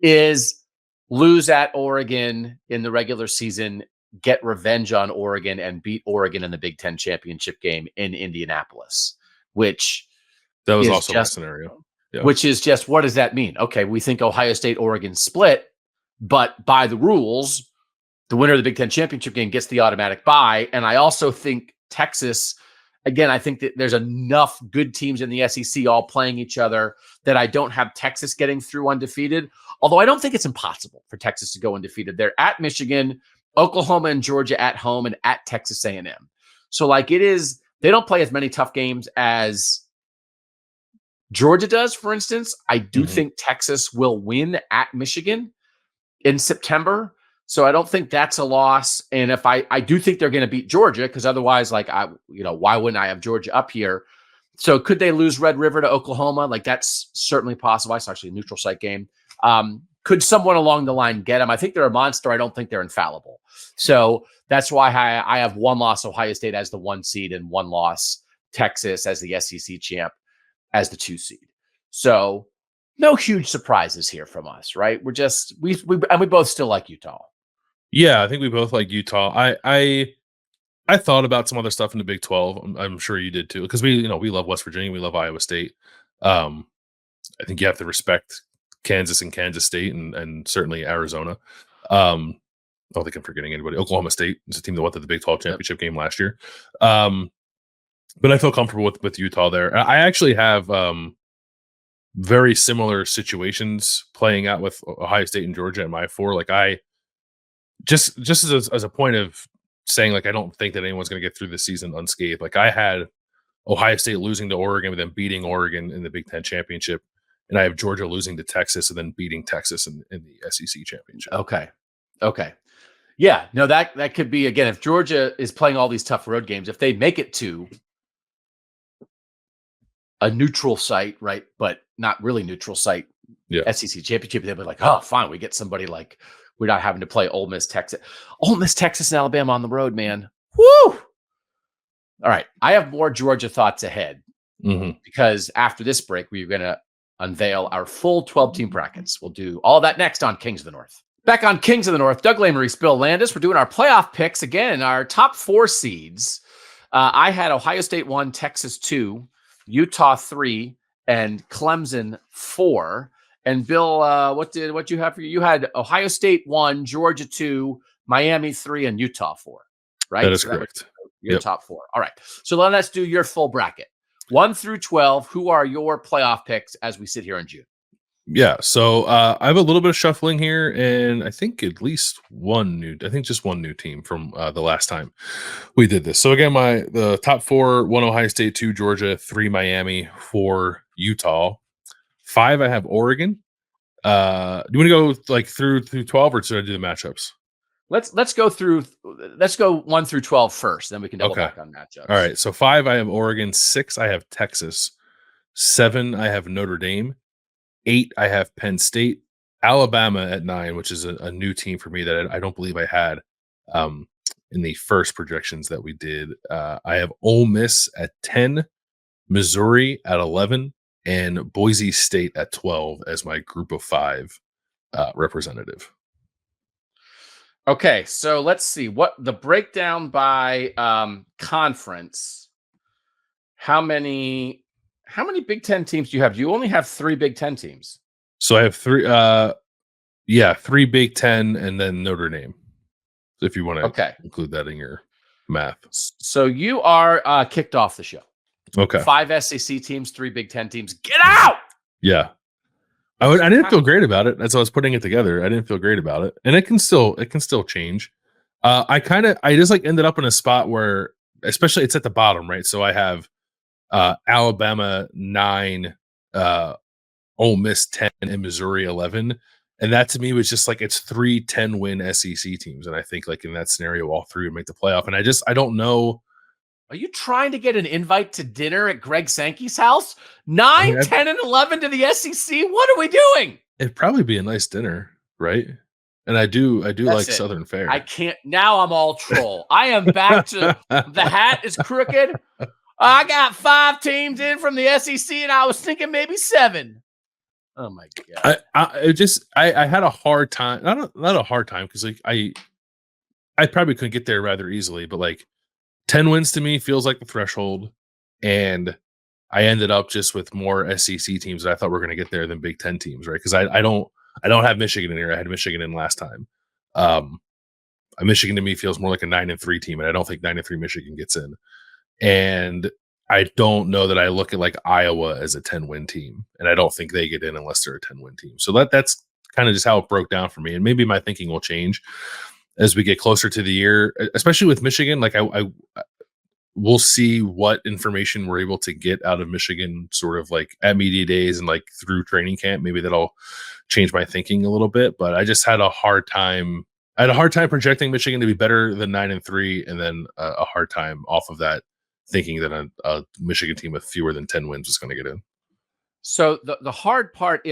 is lose at Oregon in the regular season, get revenge on Oregon, and beat Oregon in the Big Ten championship game in Indianapolis, which that was also my scenario. Yeah. Which is just, what does that mean? Okay, we think Ohio State, Oregon split, but by the rules, the winner of the Big Ten championship game gets the automatic bye. And I also think Texas, again, I think that there's enough good teams in the SEC all playing each other that I don't have Texas getting through undefeated. Although I don't think it's impossible for Texas to go undefeated. They're at Michigan, Oklahoma and Georgia at home, and at Texas A&M. So they don't play as many tough games as Georgia does, for instance. I do think Texas will win at Michigan in September. So I don't think that's a loss. And if I do think they're going to beat Georgia, because otherwise, why wouldn't I have Georgia up here? So could they lose Red River to Oklahoma? That's certainly possible. It's actually a neutral site game. Could someone along the line get them? I think they're a monster. I don't think they're infallible. So that's why I have one loss Ohio State as the 1 seed and one loss Texas as the SEC champ as the 2 seed. So no huge surprises here from us, right? We're just we both still like Utah. Yeah, I think we both like Utah. I thought about some other stuff in the Big 12. I'm sure you did too, because we love West Virginia, we love Iowa State. I think you have to respect Kansas and Kansas State and certainly Arizona. I don't think I'm forgetting anybody. Oklahoma State is a team that went to the Big 12 championship game last year. But I feel comfortable with Utah there. I actually have very similar situations playing out with Ohio State and Georgia at my 4. I just as a point of saying, I don't think that anyone's going to get through this season unscathed. I had Ohio State losing to Oregon, but then beating Oregon in the Big Ten championship, and I have Georgia losing to Texas and then beating Texas in the SEC championship. Okay. Yeah, no, that could be, again, if Georgia is playing all these tough road games, if they make it to a neutral site, right, but not really neutral site, SEC championship, they'll be like, oh, fine, we get somebody we're not having to play Ole Miss, Texas, and Alabama on the road, man. Woo! All right, I have more Georgia thoughts ahead because after this break, we're going to unveil our full 12-team brackets. We'll do all that next on Kings of the North. Back on Kings of the North, Doug Lesmerises, Bill Landis. We're doing our playoff picks again. Our top 4 seeds. I had Ohio State 1, Texas 2, Utah 3, and Clemson 4. And Bill, what you have for you? You had Ohio State 1, Georgia 2, Miami 3, and Utah 4. Right? That is correct. Your top 4. All right. So let's do your full bracket. 1 through 12. Who are your playoff picks as we sit here in June? Yeah, so I have a little bit of shuffling here, and I think just one new team from the last time we did this. So again, the top 4: 1 Ohio State, 2 Georgia, 3 Miami, 4 Utah, 5 I have Oregon. Do you want to go through 12, or should I do the matchups? Let's go 1 through 12 first, then we can double back on matchups. All right, so 5 I have Oregon, 6 I have Texas, 7 I have Notre Dame, 8 I have Penn State, Alabama at 9, which is a new team for me that I don't believe I had in the first projections that we did. I have Ole Miss at 10, Missouri at 11, and Boise State at 12 as my group of 5 representative. Okay, so let's see what the breakdown by conference. How many Big Ten teams do you have? You only have 3 Big Ten teams. So I have 3. 3 Big Ten and then Notre Dame. So if you want to include that in your math. So you are kicked off the show. Okay. 5 SEC teams, 3 Big Ten teams. Get out. Yeah. I didn't feel great about it as I was putting it together. I didn't feel great about it, and it can still change. I just ended up in a spot where, especially, it's at the bottom, right? So I have Alabama 9, Ole Miss 10, and Missouri 11. And that to me was just like it's 3 10-win SEC teams. And I think like in that scenario, all three would make the playoff. And I don't know. Are you trying to get an invite to dinner at Greg Sankey's house? I 9, mean, 10, and 11 to the SEC? What are we doing? it'd probably be a nice dinner, right? And I do That's like it. Southern fare. I can't. Now I'm all troll. I am back to the hat is crooked. I got 5 teams in from the SEC, and I was thinking maybe 7. Oh my god! I had a hard time. Not a hard time because like I probably couldn't get there rather easily, but like 10 wins to me feels like the threshold, and I ended up just with more SEC teams that I thought were going to get there than Big Ten teams, right? Because I don't have Michigan in here. I had Michigan in last time. Michigan to me feels more like a 9-3 team, and I don't think 9-3 Michigan gets in. And I don't know that I look at like Iowa as a 10-win team, and I don't think they get in unless they're a 10-win team. So that's kind of just how it broke down for me. And maybe my thinking will change as we get closer to the year, especially with Michigan. Like we'll see what information we're able to get out of Michigan sort of like at media days and like through training camp. Maybe that'll change my thinking a little bit, but I just had a hard time. I had a hard time projecting Michigan to be better than 9-3, and then a hard time off of that thinking that a Michigan team with fewer than 10 wins was going to get in. So the hard part,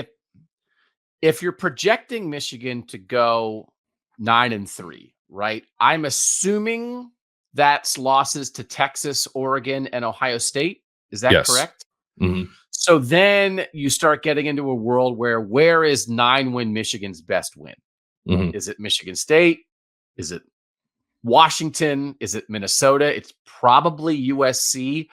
if you're projecting Michigan to go 9-3, right? I'm assuming that's losses to Texas, Oregon, and Ohio State. Is that correct? Mm-hmm. So then you start getting into a world where is 9-win Michigan's best win? Mm-hmm. Is it Michigan State? Is it Washington? Is it Minnesota? It's probably USC,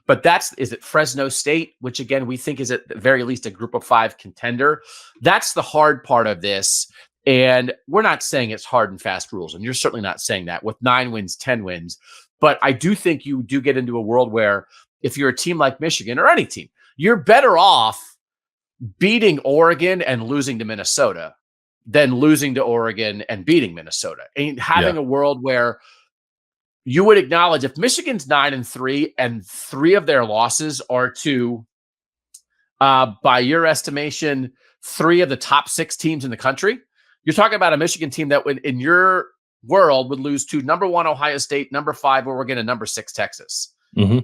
but is it Fresno State, which again, we think is at the very least a group of 5 contender. That's the hard part of this. And we're not saying it's hard and fast rules. And you're certainly not saying that with 9 wins, 10 wins. But I do think you do get into a world where if you're a team like Michigan or any team, you're better off beating Oregon and losing to Minnesota than losing to Oregon and beating Minnesota. And having a world where you would acknowledge if Michigan's 9-3 and 3 of their losses are to, by your estimation, 3 of the top 6 teams in the country, you're talking about a Michigan team that would, in your world, would lose to number 1 Ohio State, number 5 Oregon, and number 6 Texas. Mm-hmm.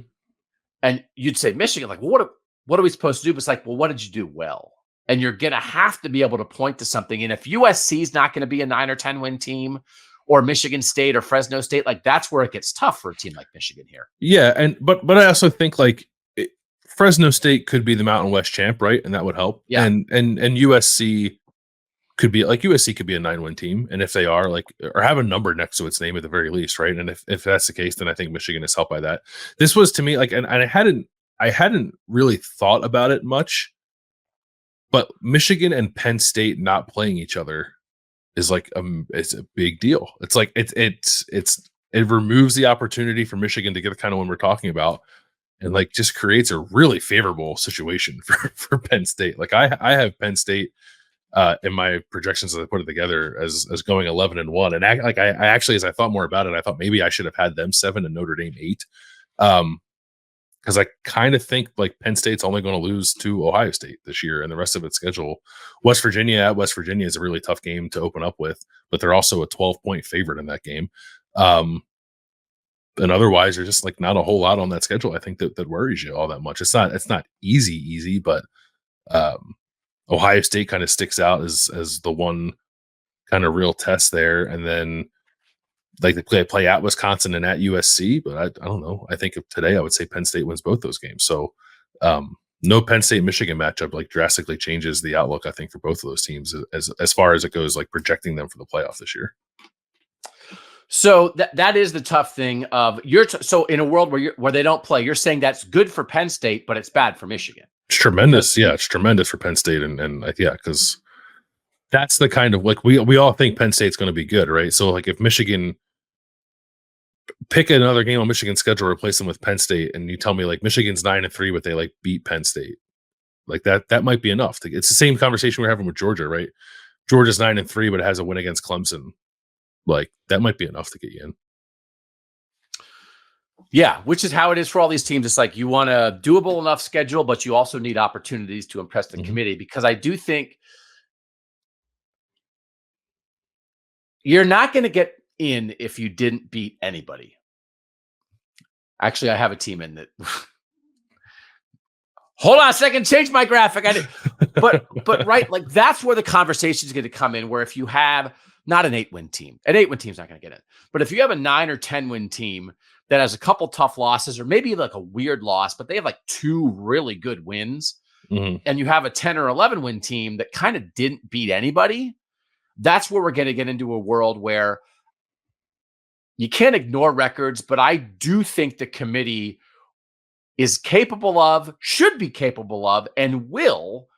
And you'd say Michigan, like, well, what are we supposed to do? But it's like, well, what did you do well? And you're going to have to be able to point to something. And if USC is not going to be a 9 or 10 win team, or Michigan State or Fresno State, like that's where it gets tough for a team like Michigan here. Yeah, but I also think like Fresno State could be the Mountain West champ, right? And that would help. Yeah. And USC could be a 9-win team, and if they are like, or have a number next to its name at the very least, right? And if that's the case, then I think Michigan is helped by that. This was to me like, and I hadn't really thought about it much, but Michigan and Penn State not playing each other is like it's a big deal. It's like it removes the opportunity for Michigan to get the kind of one we're talking about, and like just creates a really favorable situation for Penn State. Like I have Penn State in my projections as I put it together as going 11-1, and I actually, as I thought more about it, I thought maybe I should have had them 7 and Notre Dame 8, because I kind of think like Penn State's only going to lose to Ohio State this year, and the rest of its schedule. West Virginia is a really tough game to open up with, but they're also a 12-point favorite in that game. And otherwise, there's just like not a whole lot on that schedule, I think, that worries you all that much. It's not easy, but Ohio State kind of sticks out as the one kind of real test there. And then like they play at Wisconsin and at USC, but I don't know. I think today I would say Penn State wins both those games. So no Penn State Michigan matchup like drastically changes the outlook, I think, for both of those teams as far as it goes, like projecting them for the playoff this year. So that is the tough thing of so in a world where they don't play, you're saying that's good for Penn State, but it's bad for Michigan. It's tremendous. Yeah, it's tremendous for Penn State. And because that's the kind of like we all think Penn State's going to be good, right? So like if Michigan pick another game on Michigan's schedule, replace them with Penn State, and you tell me like Michigan's 9-3, but they like beat Penn State, like that might be enough. It's the same conversation we're having with Georgia, right? Georgia's 9-3, but it has a win against Clemson. Like that might be enough to get you in. Yeah, which is how it is for all these teams. It's like you want a doable enough schedule, but you also need opportunities to impress the committee, because I do think You're not going to get in if you didn't beat anybody. Actually, I have a team in that. Hold on a second, change my graphic. But right, like that's where the conversation is going to come in. Where if you have not an 8-win team, an 8-win team's not going to get in. But if you have a 9 or 10-win team that has a couple tough losses, or maybe like a weird loss, but they have like 2 really good wins, and you have a 10 or 11-win team that kind of didn't beat anybody, that's where we're going to get into a world where you can't ignore records. But I do think the committee is capable of, should be capable of, and will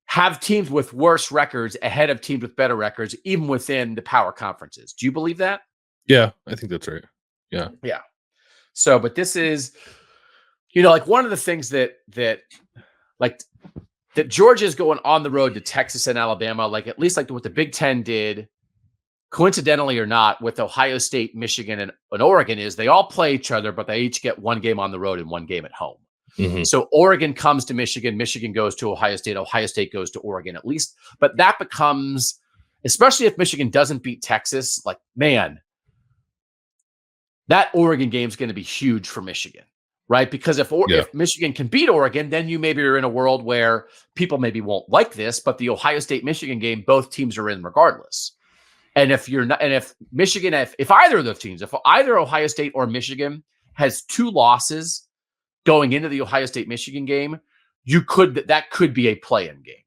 have teams with worse records ahead of teams with better records, even within the power conferences. Do you believe that? Yeah, I think that's right. Yeah. Yeah. So, but this is, like one of the things that Georgia is going on the road to Texas and Alabama, like at least like what the Big Ten did, coincidentally or not, with Ohio State, Michigan, and Oregon, is they all play each other, but they each get 1 game on the road and 1 game at home. So Oregon comes to Michigan, Michigan goes to Ohio State goes to Oregon, at least. But that becomes, especially if Michigan doesn't beat Texas, like, man, that Oregon game is going to be huge for Michigan, right? Because if Michigan can beat Oregon, then you maybe are in a world where people maybe won't like this, but the Ohio State-Michigan game, both teams are in regardless. And if you're not, and if Michigan, if either of those teams, if either Ohio State or Michigan has 2 losses going into the Ohio State-Michigan game, that could be a play-in game,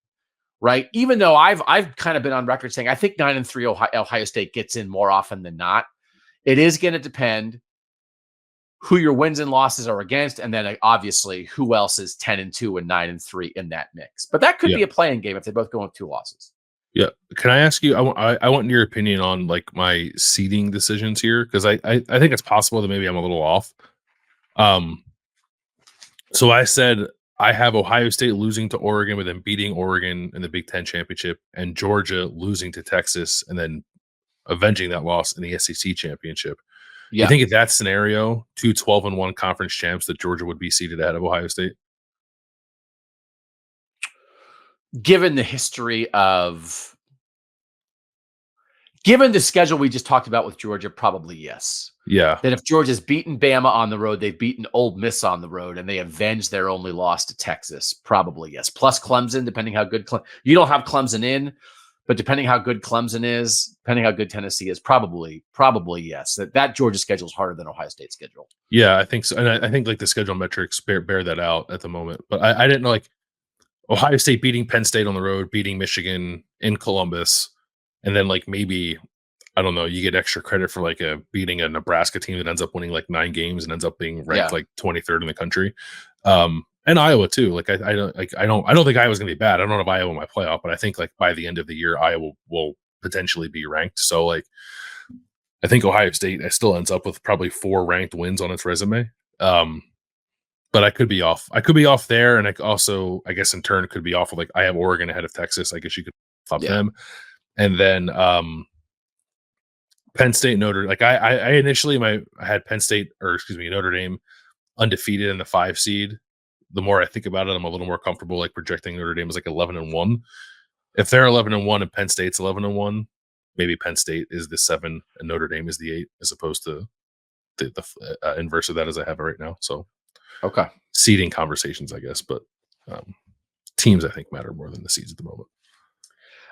right? Even though I've kind of been on record saying I think 9-3 Ohio State gets in more often than not. It is going to depend who your wins and losses are against, and then obviously who else is 10-2 and 9-3 in that mix. But that could be a play-in game if they both go with 2 losses. Yeah. Can I ask you, I want your opinion on like my seeding decisions here, because I think it's possible that maybe I'm a little off. So I said I have Ohio State losing to Oregon, but then beating Oregon in the Big Ten championship, and Georgia losing to Texas and then avenging that loss in the SEC championship. You think in that scenario, 2 12-1 conference champs, that Georgia would be seated ahead of Ohio State? Given the history of, given the schedule we just talked about with Georgia, probably yes. Yeah. That if Georgia's beaten Bama on the road, they've beaten Ole Miss on the road, and they avenged their only loss to Texas, probably yes. Plus Clemson, depending how good you don't have Clemson in, but depending how good Clemson is, depending how good Tennessee is, probably yes. That Georgia schedule is harder than Ohio State's schedule. Yeah, I think so. And I think like the schedule metrics bear that out at the moment. But I didn't know, like, Ohio State beating Penn State on the road, beating Michigan in Columbus, and then like maybe, I don't know, you get extra credit for like beating a Nebraska team that ends up winning like 9 games and ends up being ranked like 23rd in the country. And Iowa too. Like I don't think Iowa's gonna be bad. I don't know if Iowa might playoff, but I think like by the end of the year, Iowa will potentially be ranked. So like I think Ohio State still ends up with probably 4 ranked wins on its resume. But I could be off. I could be off there, and I guess in turn could be off with like I have Oregon ahead of Texas. I guess you could flop them, and then Penn State, like I initially I had Penn State, or excuse me, Notre Dame undefeated in the 5 seed. The more I think about it, I'm a little more comfortable like projecting Notre Dame as like 11-1. If they're 11-1 and Penn State's 11-1, maybe Penn State is the 7 and Notre Dame is the 8, as opposed to the inverse of that as I have it right now. So. Okay. Seeding conversations, I guess, but teams I think matter more than the seeds at the moment.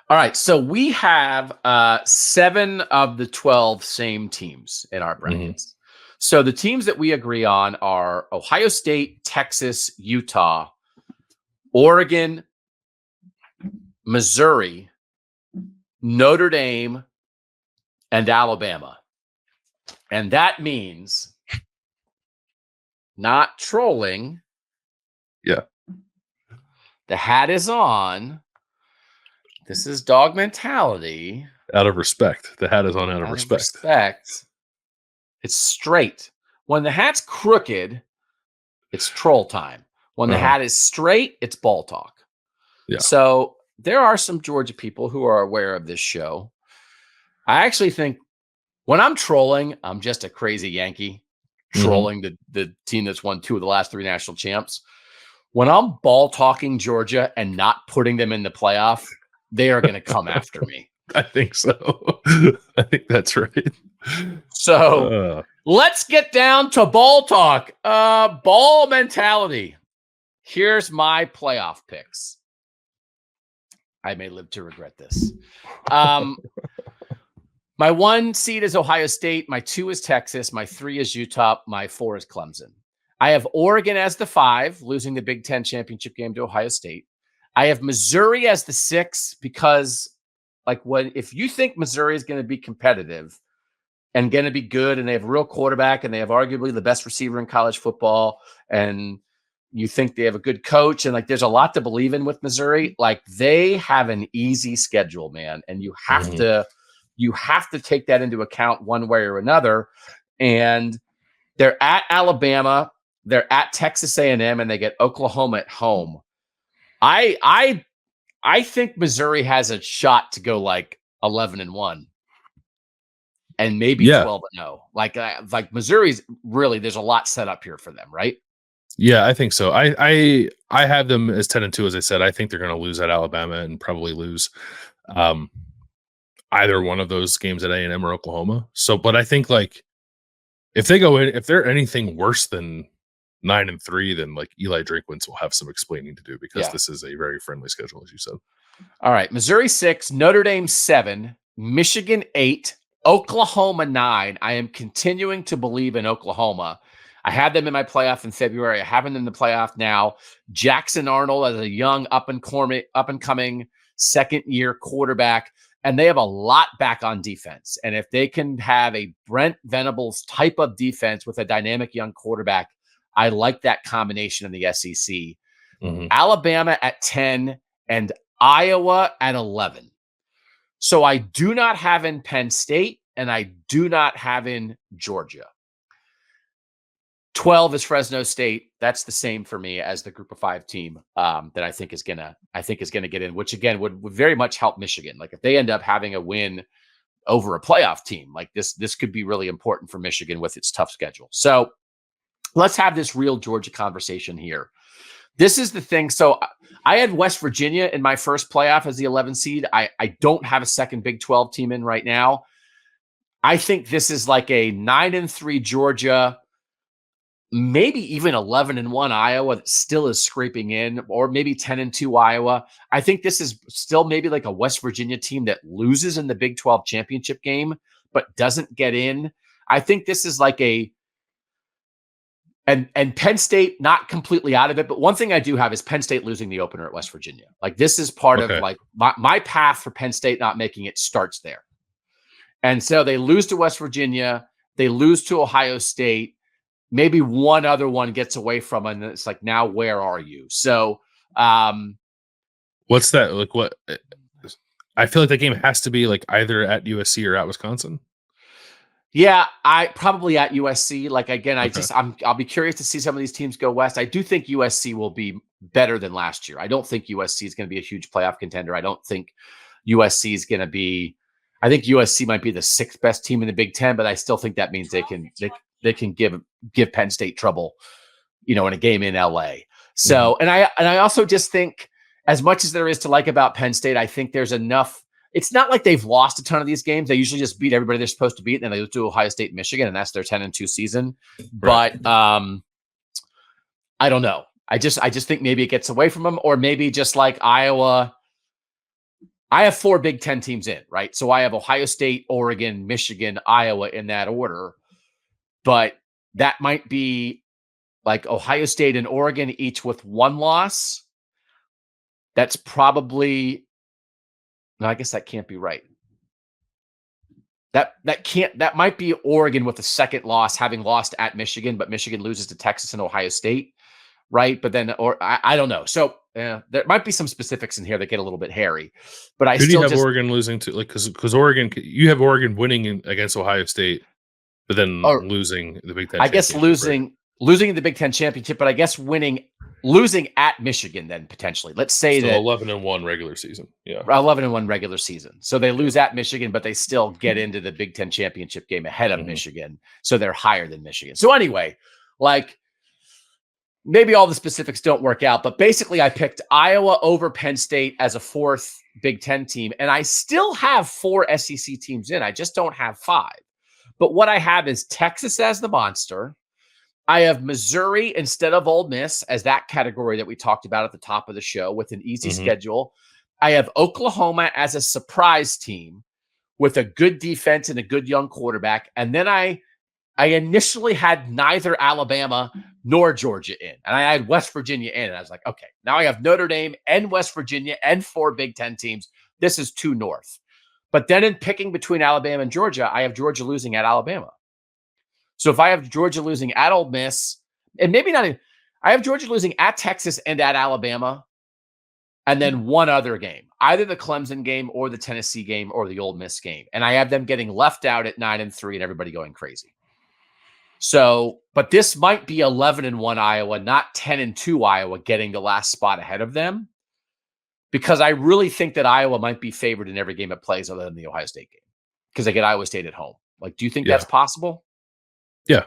All right. So we have 7 of the 12 same teams in our brackets. So the teams that we agree on are Ohio State, Texas, Utah, Oregon, Missouri, Notre Dame, and Alabama. And that means, not trolling. Yeah. The hat is on. This is dog mentality. Out of respect. The hat is on out of respect. It's straight. When the hat's crooked, it's troll time. When the hat is straight, it's ball talk. Yeah. So there are some Georgia people who are aware of this show. I actually think when I'm trolling, I'm just a crazy Yankee trolling the team that's won 2 of the last 3 national champs. When I'm ball talking Georgia and not putting them in the playoff, they are going to come after me. I think so. I think that's right. So let's get down to ball talk. Ball mentality. Here's my playoff picks. I may live to regret this. My 1 seed is Ohio State. My 2 is Texas. My 3 is Utah. My 4 is Clemson. I have Oregon as the 5, losing the Big Ten championship game to Ohio State. I have Missouri as the 6 because, if you think Missouri is going to be competitive and going to be good, and they have a real quarterback, and they have arguably the best receiver in college football, and you think they have a good coach, and there's a lot to believe in with Missouri, they have an easy schedule, man, and you have to take that into account one way or another. And they're at Alabama, they're at Texas A&M, and they get Oklahoma at home. I think Missouri has a shot to go 11-1 and maybe 12-0. Missouri's really, there's a lot set up here for them, right? Yeah, I think so. I have them as 10-2, as I said. I think they're going to lose at Alabama and probably lose either one of those games at A&M or Oklahoma. So, but I think if they go in, if they're anything worse than 9-3, then Eli Drinkwitz will have some explaining to do, because this is a very friendly schedule, as you said. All right, Missouri 6, Notre Dame 7, Michigan 8, Oklahoma 9. I am continuing to believe in Oklahoma. I had them in my playoff in February. I have them in the playoff now. Jackson Arnold as a young up and coming second-year quarterback, and they have a lot back on defense. And if they can have a Brent Venables type of defense with a dynamic young quarterback, I like that combination in the SEC. Mm-hmm. Alabama at 10 and Iowa at 11. So I do not have in Penn State, and I do not have in Georgia. 12 is Fresno State. That's the same for me as the Group of 5 team that I think is gonna get in, which again would very much help Michigan. If they end up having a win over a playoff team, this could be really important for Michigan with its tough schedule. So let's have this real Georgia conversation here. This is the thing. So I had West Virginia in my first playoff as the 11 seed. I don't have a second Big 12 team in right now. I think this is a 9-3 Georgia, maybe even 11-1 Iowa that still is scraping in, or maybe 10-2 Iowa. I think this is still maybe a West Virginia team that loses in the Big 12 championship game, but doesn't get in. I think this is and Penn State not completely out of it. But one thing I do have is Penn State losing the opener at West Virginia. This is part of my path for Penn State not making it starts there. And so they lose to West Virginia. They lose to Ohio State. Maybe one other one gets away from them, and it's now where are you? So what's that? What? I feel that game has to be either at USC or at Wisconsin. Yeah, I probably at USC. I'll be curious to see some of these teams go west. I do think USC will be better than last year. I don't think USC is going to be a huge playoff contender. I don't think USC is going to be. I think USC might be the 6th best team in the Big Ten, but I still think that means they can give Penn State trouble, in a game in LA. So, and I also just think, as much as there is to like about Penn State, I think there's enough. It's not like they've lost a ton of these games. They usually just beat everybody they're supposed to beat, and then they lose to Ohio State and Michigan, and that's their 10-2 season. Right. But I don't know. I just think maybe it gets away from them, or maybe just like Iowa. I have 4 Big Ten teams in, right? So I have Ohio State, Oregon, Michigan, Iowa in that order. But that might be Ohio State and Oregon each with 1 loss. That's probably, no, I guess that can't be right. That might be Oregon with a 2nd loss, having lost at Michigan, but Michigan loses to Texas and Ohio State, right? But then, or I don't know. So there might be some specifics in here that get a little bit hairy. But I still have Oregon losing to because Oregon, you have Oregon winning against Ohio State, but then losing the Big Ten. I guess losing the Big Ten championship, but I guess losing at Michigan then potentially. Let's say that 11-1 regular season. Yeah. 11-1 regular season. So they lose at Michigan, but they still get into the Big Ten championship game ahead of Michigan. So they're higher than Michigan. So anyway, maybe all the specifics don't work out, but basically I picked Iowa over Penn State as a 4th Big Ten team, and I still have 4 SEC teams in. I just don't have 5. But what I have is Texas as the monster. I have Missouri instead of Ole Miss as that category that we talked about at the top of the show with an easy schedule. I have Oklahoma as a surprise team with a good defense and a good young quarterback. And then I initially had neither Alabama nor Georgia in. And I had West Virginia in. And I was like, okay, now I have Notre Dame and West Virginia and 4 Big Ten teams. This is too north. But then in picking between Alabama and Georgia, I have Georgia losing at Alabama. So if I have Georgia losing at Ole Miss, and maybe not, I have Georgia losing at Texas and at Alabama, and then one other game, either the Clemson game or the Tennessee game or the Ole Miss game. And I have them getting left out at 9-3 and everybody going crazy. So, but this might be 11-1 Iowa, not 10-2 Iowa getting the last spot ahead of them, because I really think that Iowa might be favored in every game it plays other than the Ohio State game, because they get Iowa State at home. Like, do you think that's possible? Yeah,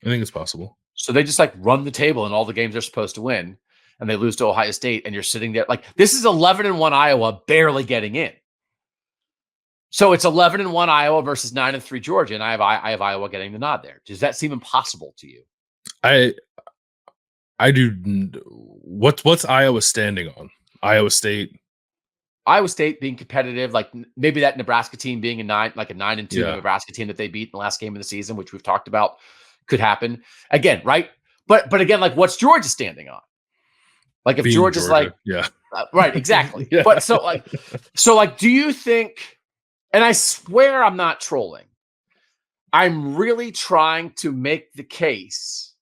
I think it's possible. So they just like run the table in all the games they're supposed to win, and they lose to Ohio State, and you're sitting there like, this is 11-1 Iowa barely getting in. So it's 11-1 Iowa versus 9-3 Georgia, and I have Iowa getting the nod there. Does that seem impossible to you? I do. What's Iowa standing on? Iowa State being competitive, like maybe that Nebraska team being a 9-2 Nebraska team that they beat in the last game of the season, which we've talked about could happen again, right? But again, like, what's Georgia standing on? Like, if Georgia's like, right, exactly. Yeah. But so like, do you think? And I swear I'm not trolling. I'm really trying to make the case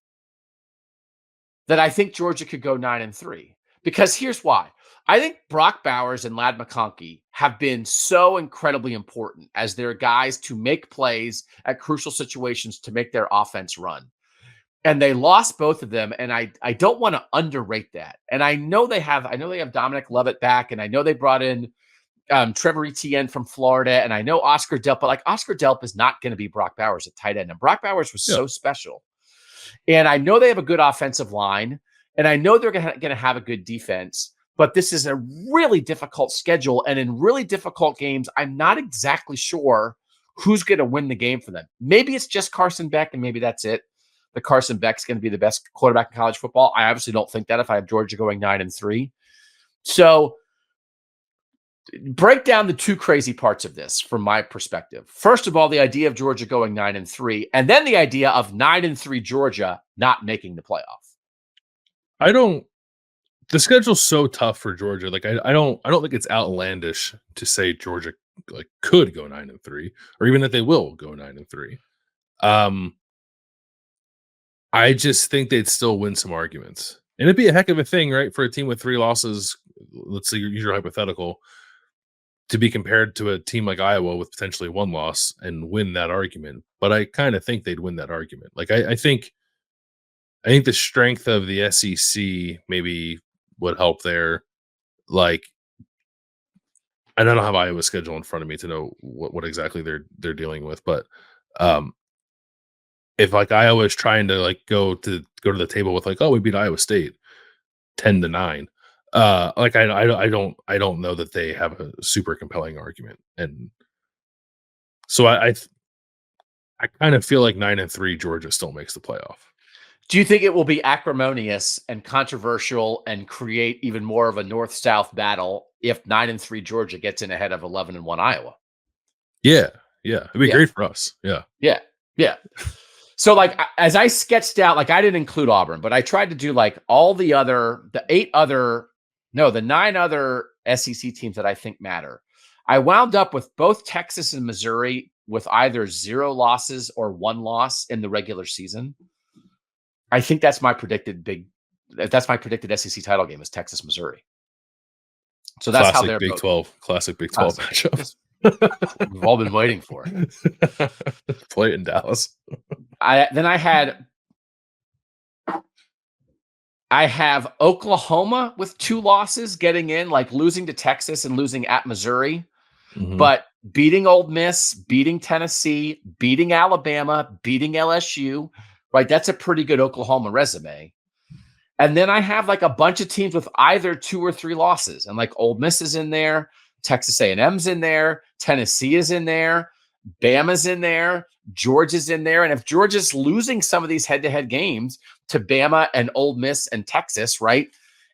that I think Georgia could go 9-3, because here's why. I think Brock Bowers and Ladd McConkey have been so incredibly important as their guys to make plays at crucial situations to make their offense run. And they lost both of them, and I don't want to underrate that. And I know they have Dominic Lovett back, and I know they brought in Trevor Etienne from Florida, and I know Oscar Delp, but like, Oscar Delp is not going to be Brock Bowers at tight end. And Brock Bowers was so special. And I know they have a good offensive line, and I know they're going to have a good defense. But this is a really difficult schedule. And in really difficult games, I'm not exactly sure who's going to win the game for them. Maybe it's just Carson Beck, and maybe that's it. The Carson Beck's going to be the best quarterback in college football. I obviously don't think that if I have Georgia going 9-3. So break down the 2 crazy parts of this from my perspective. First of all, the idea of Georgia going 9-3, and then the idea of 9-3 Georgia not making the playoff. The schedule's so tough for Georgia. Like, I don't think it's outlandish to say Georgia like could go 9-3, or even that they will go 9-3. I just think they'd still win some arguments, and it'd be a heck of a thing, right, for a team with 3 losses. Let's say use your hypothetical, to be compared to a team like Iowa with potentially 1 loss and win that argument. But I kind of think they'd win that argument. Like, I think the strength of the SEC maybe would help there. Like, I don't have Iowa's schedule in front of me to know what exactly they're dealing with, but if like Iowa is trying to like go to the table with like, oh, we beat Iowa State 10-9, like I don't know that they have a super compelling argument, and so I kind of feel like 9-3 Georgia still makes the playoff. Do you think it will be acrimonious and controversial and create even more of a north-south battle if 9-3 Georgia gets in ahead of 11-1 Iowa? Yeah. It'd be great for us. Yeah. So, like, as I sketched out, like, I didn't include Auburn, but I tried to do like all the 9 other SEC teams that I think matter. I wound up with both Texas and Missouri with either 0 losses or 1 loss in the regular season. I think that's my predicted SEC title game is Texas, Missouri. So that's classic how they're Big 12, classic Big 12 matchup. We've all been waiting for it. Play it in Dallas. I have Oklahoma with 2 losses getting in, like losing to Texas and losing at Missouri, but beating Ole Miss, beating Tennessee, beating Alabama, beating LSU. Right, that's a pretty good Oklahoma resume. And then I have like a bunch of teams with either 2 or 3 losses. And like Ole Miss is in there, Texas A&M's in there, Tennessee is in there, Bama's in there, Georgia's in there. And if Georgia's losing some of these head-to-head games to Bama and Ole Miss and Texas, right?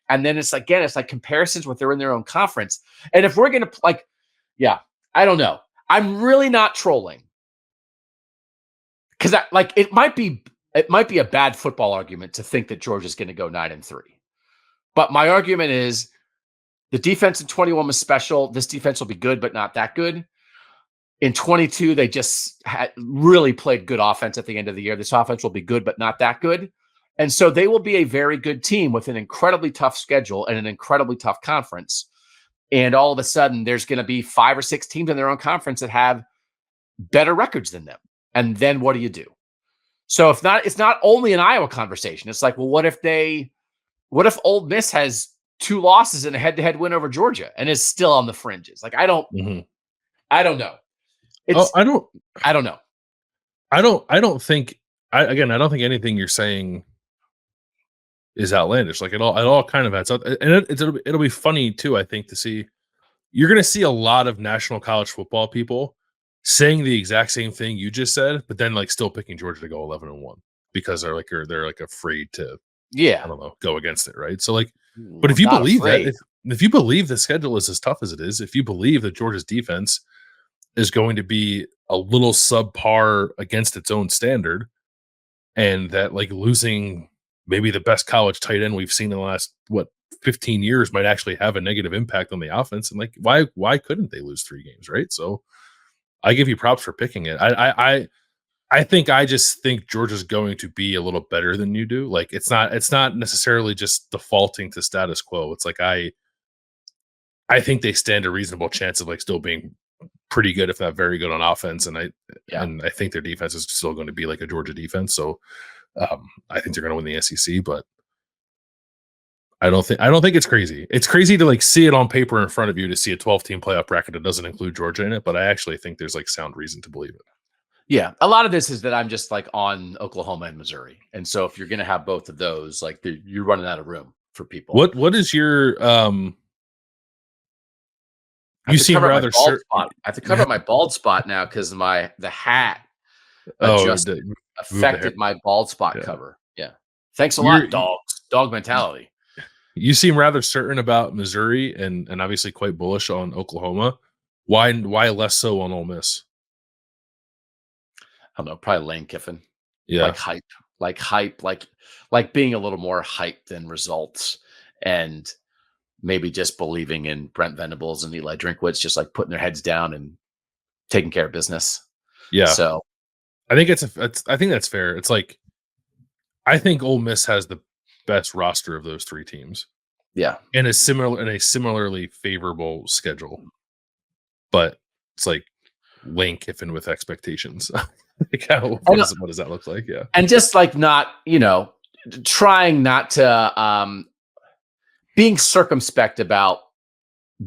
And then it's like comparisons with they're in their own conference. And if we're going to I don't know. I'm really not trolling. Because it might be a bad football argument to think that Georgia's going to go 9-3. But my argument is the defense in 21 was special. This defense will be good, but not that good. In 22, they just had really played good offense at the end of the year. This offense will be good, but not that good. And so they will be a very good team with an incredibly tough schedule and an incredibly tough conference. And all of a sudden, there's going to be 5 or 6 teams in their own conference that have better records than them. And then what do you do? So it's not only an Iowa conversation. It's like, well, what if Ole Miss has 2 losses and a head-to-head win over Georgia and is still on the fringes? Like, I don't know. I don't know. I don't think anything you're saying is outlandish. Like it all kind of adds up, and it'll be funny too. I think to see you're going to see a lot of national college football people saying the exact same thing you just said, but then like still picking Georgia to go 11-1 because they're afraid to I don't know, go against it, right? So like, but if you believe that, if you believe the schedule is as tough as it is, if you believe that Georgia's defense is going to be a little subpar against its own standard, and that like losing maybe the best college tight end we've seen in the last 15 years might actually have a negative impact on the offense, and like why couldn't they lose 3 games, right? So I give you props for picking it. I just think Georgia's going to be a little better than you do. Like it's not necessarily just defaulting to status quo. It's like I think they stand a reasonable chance of like still being pretty good, if not very good, on offense. And I think their defense is still going to be like a Georgia defense. So I think they're going to win the SEC, but I don't think it's crazy. It's crazy to like see it on paper in front of you to see a 12-team playoff bracket that doesn't include Georgia in it. But I actually think there's like sound reason to believe it. Yeah, a lot of this is that I'm just like on Oklahoma and Missouri, and so if you're going to have both of those, like you're running out of room for people. What is your You seem rather certain. I have to cover my bald spot now because the hat affected my bald spot cover. Yeah, thanks a lot, dogs. Dog mentality. You seem rather certain about Missouri and obviously quite bullish on Oklahoma. Why less so on Ole Miss? I don't know, probably Lane Kiffin. Yeah. Like hype, like being a little more hype than results, and maybe just believing in Brent Venables and Eli Drinkwitz, just like putting their heads down and taking care of business. Yeah. So I think I think that's fair. It's like, I think Ole Miss has the best roster of those 3 teams. Yeah. And a similarly favorable schedule. But it's like Lane Kiffin with expectations. Like what does that look like? Yeah. And just like not, trying not to being circumspect about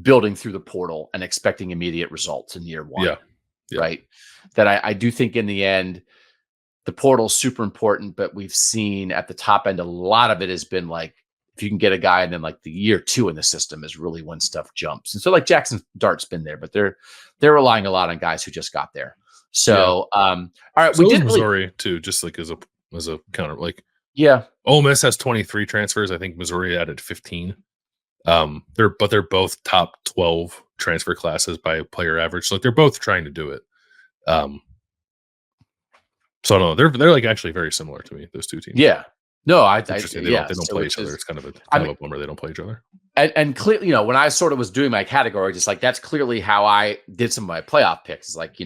building through the portal and expecting immediate results in year 1. Yeah. Right. That I do think in the end, the portal is super important, but we've seen at the top end, a lot of it has been like, if you can get a guy and then like the year 2 in the system is really when stuff jumps. And so like Jackson Dart's been there, but they're relying a lot on guys who just got there. So, all right. So we did Missouri too, just like as a counter, like, yeah, Ole Miss has 23 transfers. I think Missouri added 15. They're both top 12 transfer classes by player average. So like they're both trying to do it. So no, they're like actually very similar to me, those 2 teams. Yeah. No, they don't play each other. It's kind of a bummer they don't play each other. And clearly, when I sort of was doing my category, just like that's clearly how I did some of my playoff picks. It's like,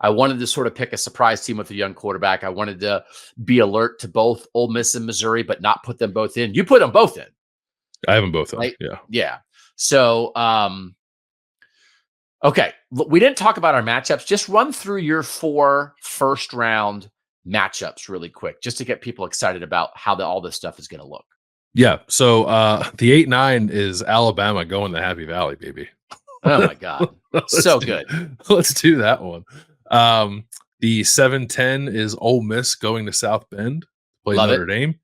I wanted to sort of pick a surprise team with a young quarterback. I wanted to be alert to both Ole Miss and Missouri, but not put them both in. You put them both in. I have them both in. Right? Yeah. Yeah. So, okay. We didn't talk about our matchups. Just run through your 4 first round matchups really quick, just to get people excited about how all this stuff is going to look. Yeah. So the 8-9 is Alabama going to Happy Valley, baby. Oh my God. So good. Let's do that one. The 7-10 is Ole Miss going to South Bend, play Notre Dame.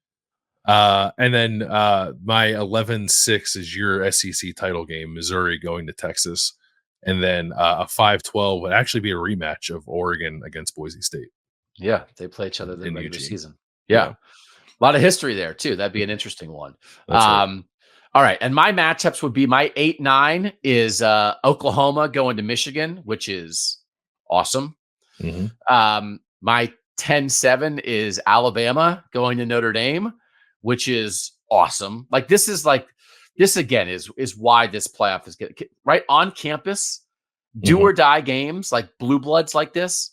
And then my 11-6 is your SEC title game, Missouri going to Texas. And then a 5-12 would actually be a rematch of Oregon against Boise State Yeah, they play each other the in regular Eugene. season. Yeah, Yeah. A lot of history there too. That'd be an interesting one. that's right. All right. And my matchups would be my 8-9 is Oklahoma going to Michigan, which is awesome. My 10-7 is Alabama going to Notre Dame, which is awesome. Like this again is why this playoff is getting right on campus, do or die games like blue bloods like this.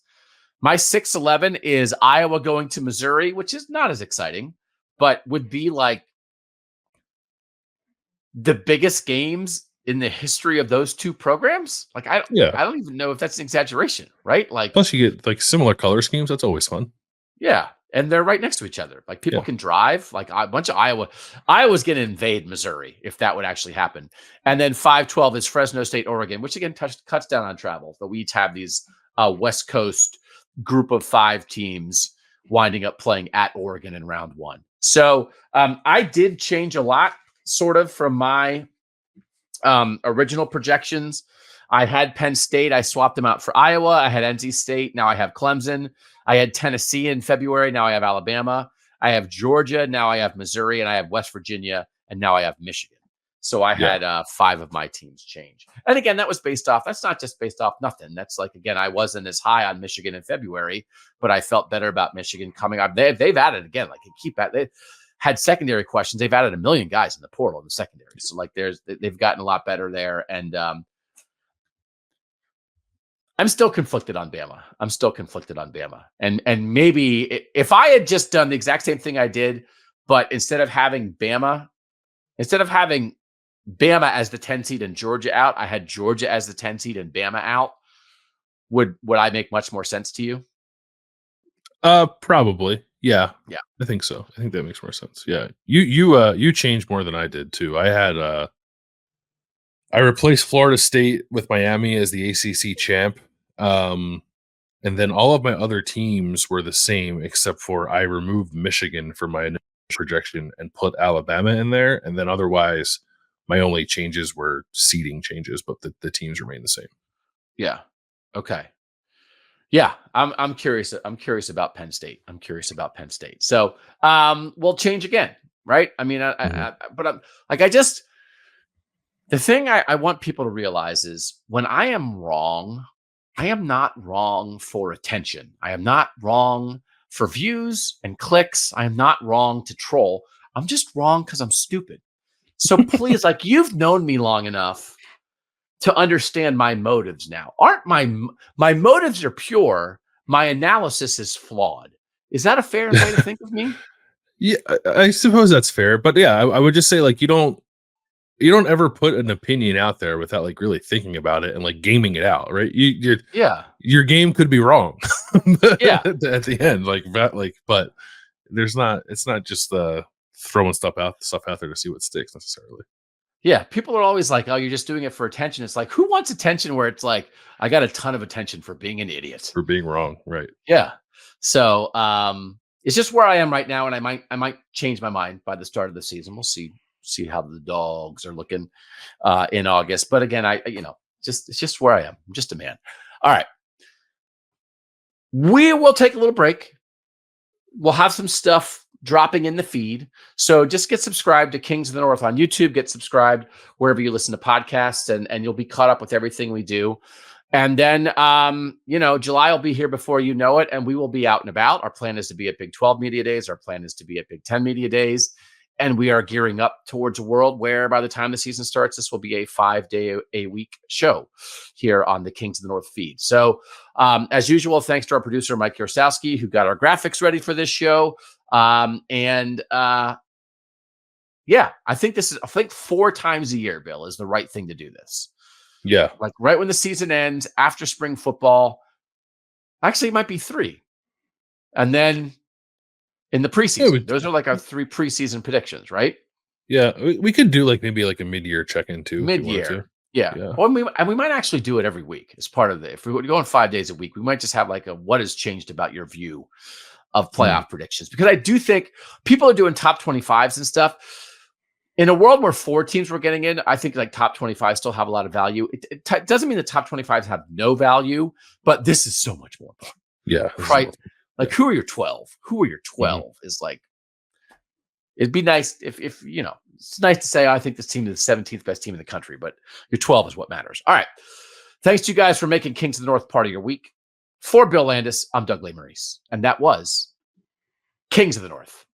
My 6-11 is Iowa going to Missouri, which is not as exciting, but would be like the biggest games in the history of those two programs. Like I don't even know if that's an exaggeration, right? Like Plus, you get like similar color schemes. That's always fun. yeah, and they're right next to each other. Like people can drive. Like a bunch of Iowa's going to invade Missouri if that would actually happen. And then 5-12 is Fresno State, Oregon, which again cuts down on travel. But we each have these West Coast group of 5 teams winding up playing at Oregon in round 1. So I did change a lot, sort of, from my original projections. I had Penn State. I swapped them out for Iowa. I had NC State. Now I have Clemson. I had Tennessee in February. Now I have Alabama. I have Georgia. Now I have Missouri. And I have West Virginia. And now I have Michigan. So I had 5 of my teams change. And again, that was based off, that's not just based off nothing. That's like, again, I wasn't as high on Michigan in February, but I felt better about Michigan coming up. They've added, again, like they had secondary questions. They've added 1 million guys in the portal in the secondary. So like they've gotten a lot better there. And I'm still conflicted on Bama. And maybe if I had just done the exact same thing I did, but instead of having Bama as the 10 seed and Georgia out, I had Georgia as the 10 seed and Bama out. Would I make much more sense to you? Probably. Yeah. I think so. I think that makes more sense. Yeah. You changed more than I did too. I replaced Florida State with Miami as the ACC champ. And then all of my other teams were the same, except for I removed Michigan from my initial projection and put Alabama in there. And then otherwise, my only changes were seeding changes, but the teams remain the same. Yeah. Okay. Yeah, I'm curious. I'm curious about Penn State. So we'll change again, right? I mean, but I'm like, the thing I want people to realize is when I am wrong, I am not wrong for attention. I am not wrong for views and clicks. I am not wrong to troll. I'm just wrong because I'm stupid. So please, like, you've known me long enough to understand my motives now. Aren't my motives are pure. My analysis is flawed. Is that a fair way to think of me? Yeah, I suppose that's fair. But yeah, I would just say, like, you don't ever put an opinion out there without like really thinking about it and like gaming it out, right? Your game could be wrong. Yeah. At the end, but it's not just throwing stuff out there to see what sticks necessarily. Yeah, people are always like, "Oh, you're just doing it for attention." It's like, who wants attention where it's like, I got a ton of attention for being an idiot. For being wrong, right? Yeah. So, it's just where I am right now, and I might change my mind by the start of the season. We'll see how the dogs are looking in August. But again, it's just where I am. I'm just a man. All right. We will take a little break. We'll have some stuff dropping in the feed. So just get subscribed to Kings of the North on YouTube. Get subscribed wherever you listen to podcasts, and you'll be caught up with everything we do. And then, July will be here before you know it, and we will be out and about. Our plan is to be at Big 12 Media Days. Our plan is to be at Big 10 Media Days. And we are gearing up towards a world where by the time the season starts, this will be a 5-day-a-week show here on the Kings of the North feed. So as usual, thanks to our producer, Mike Yorosowski, who got our graphics ready for this show. I think 4 times a year, Bill, is the right thing to do this. Yeah. Like right when the season ends, after spring football. Actually, it might be 3. And then in the preseason, those are like our 3 preseason predictions, right? Yeah, we could do like maybe like a mid-year check-in too. Mid-year, yeah. Well, we might actually do it every week as part of it. If we're going 5 days a week, we might just have like a what has changed about your view of playoff predictions, because I do think people are doing top 25s and stuff. In a world where 4 teams were getting in, I think like top 25 still have a lot of value. It doesn't mean the top 25s have no value, but this is so much more important. Yeah. Right. Like, who are your 12? Who are your 12 is like, it'd be nice if it's nice to say, I think this team is the 17th best team in the country, but your 12 is what matters. All right. Thanks to you guys for making Kings of the North part of your week. For Bill Landis, I'm Doug Lesmerises, and that was Kings of the North.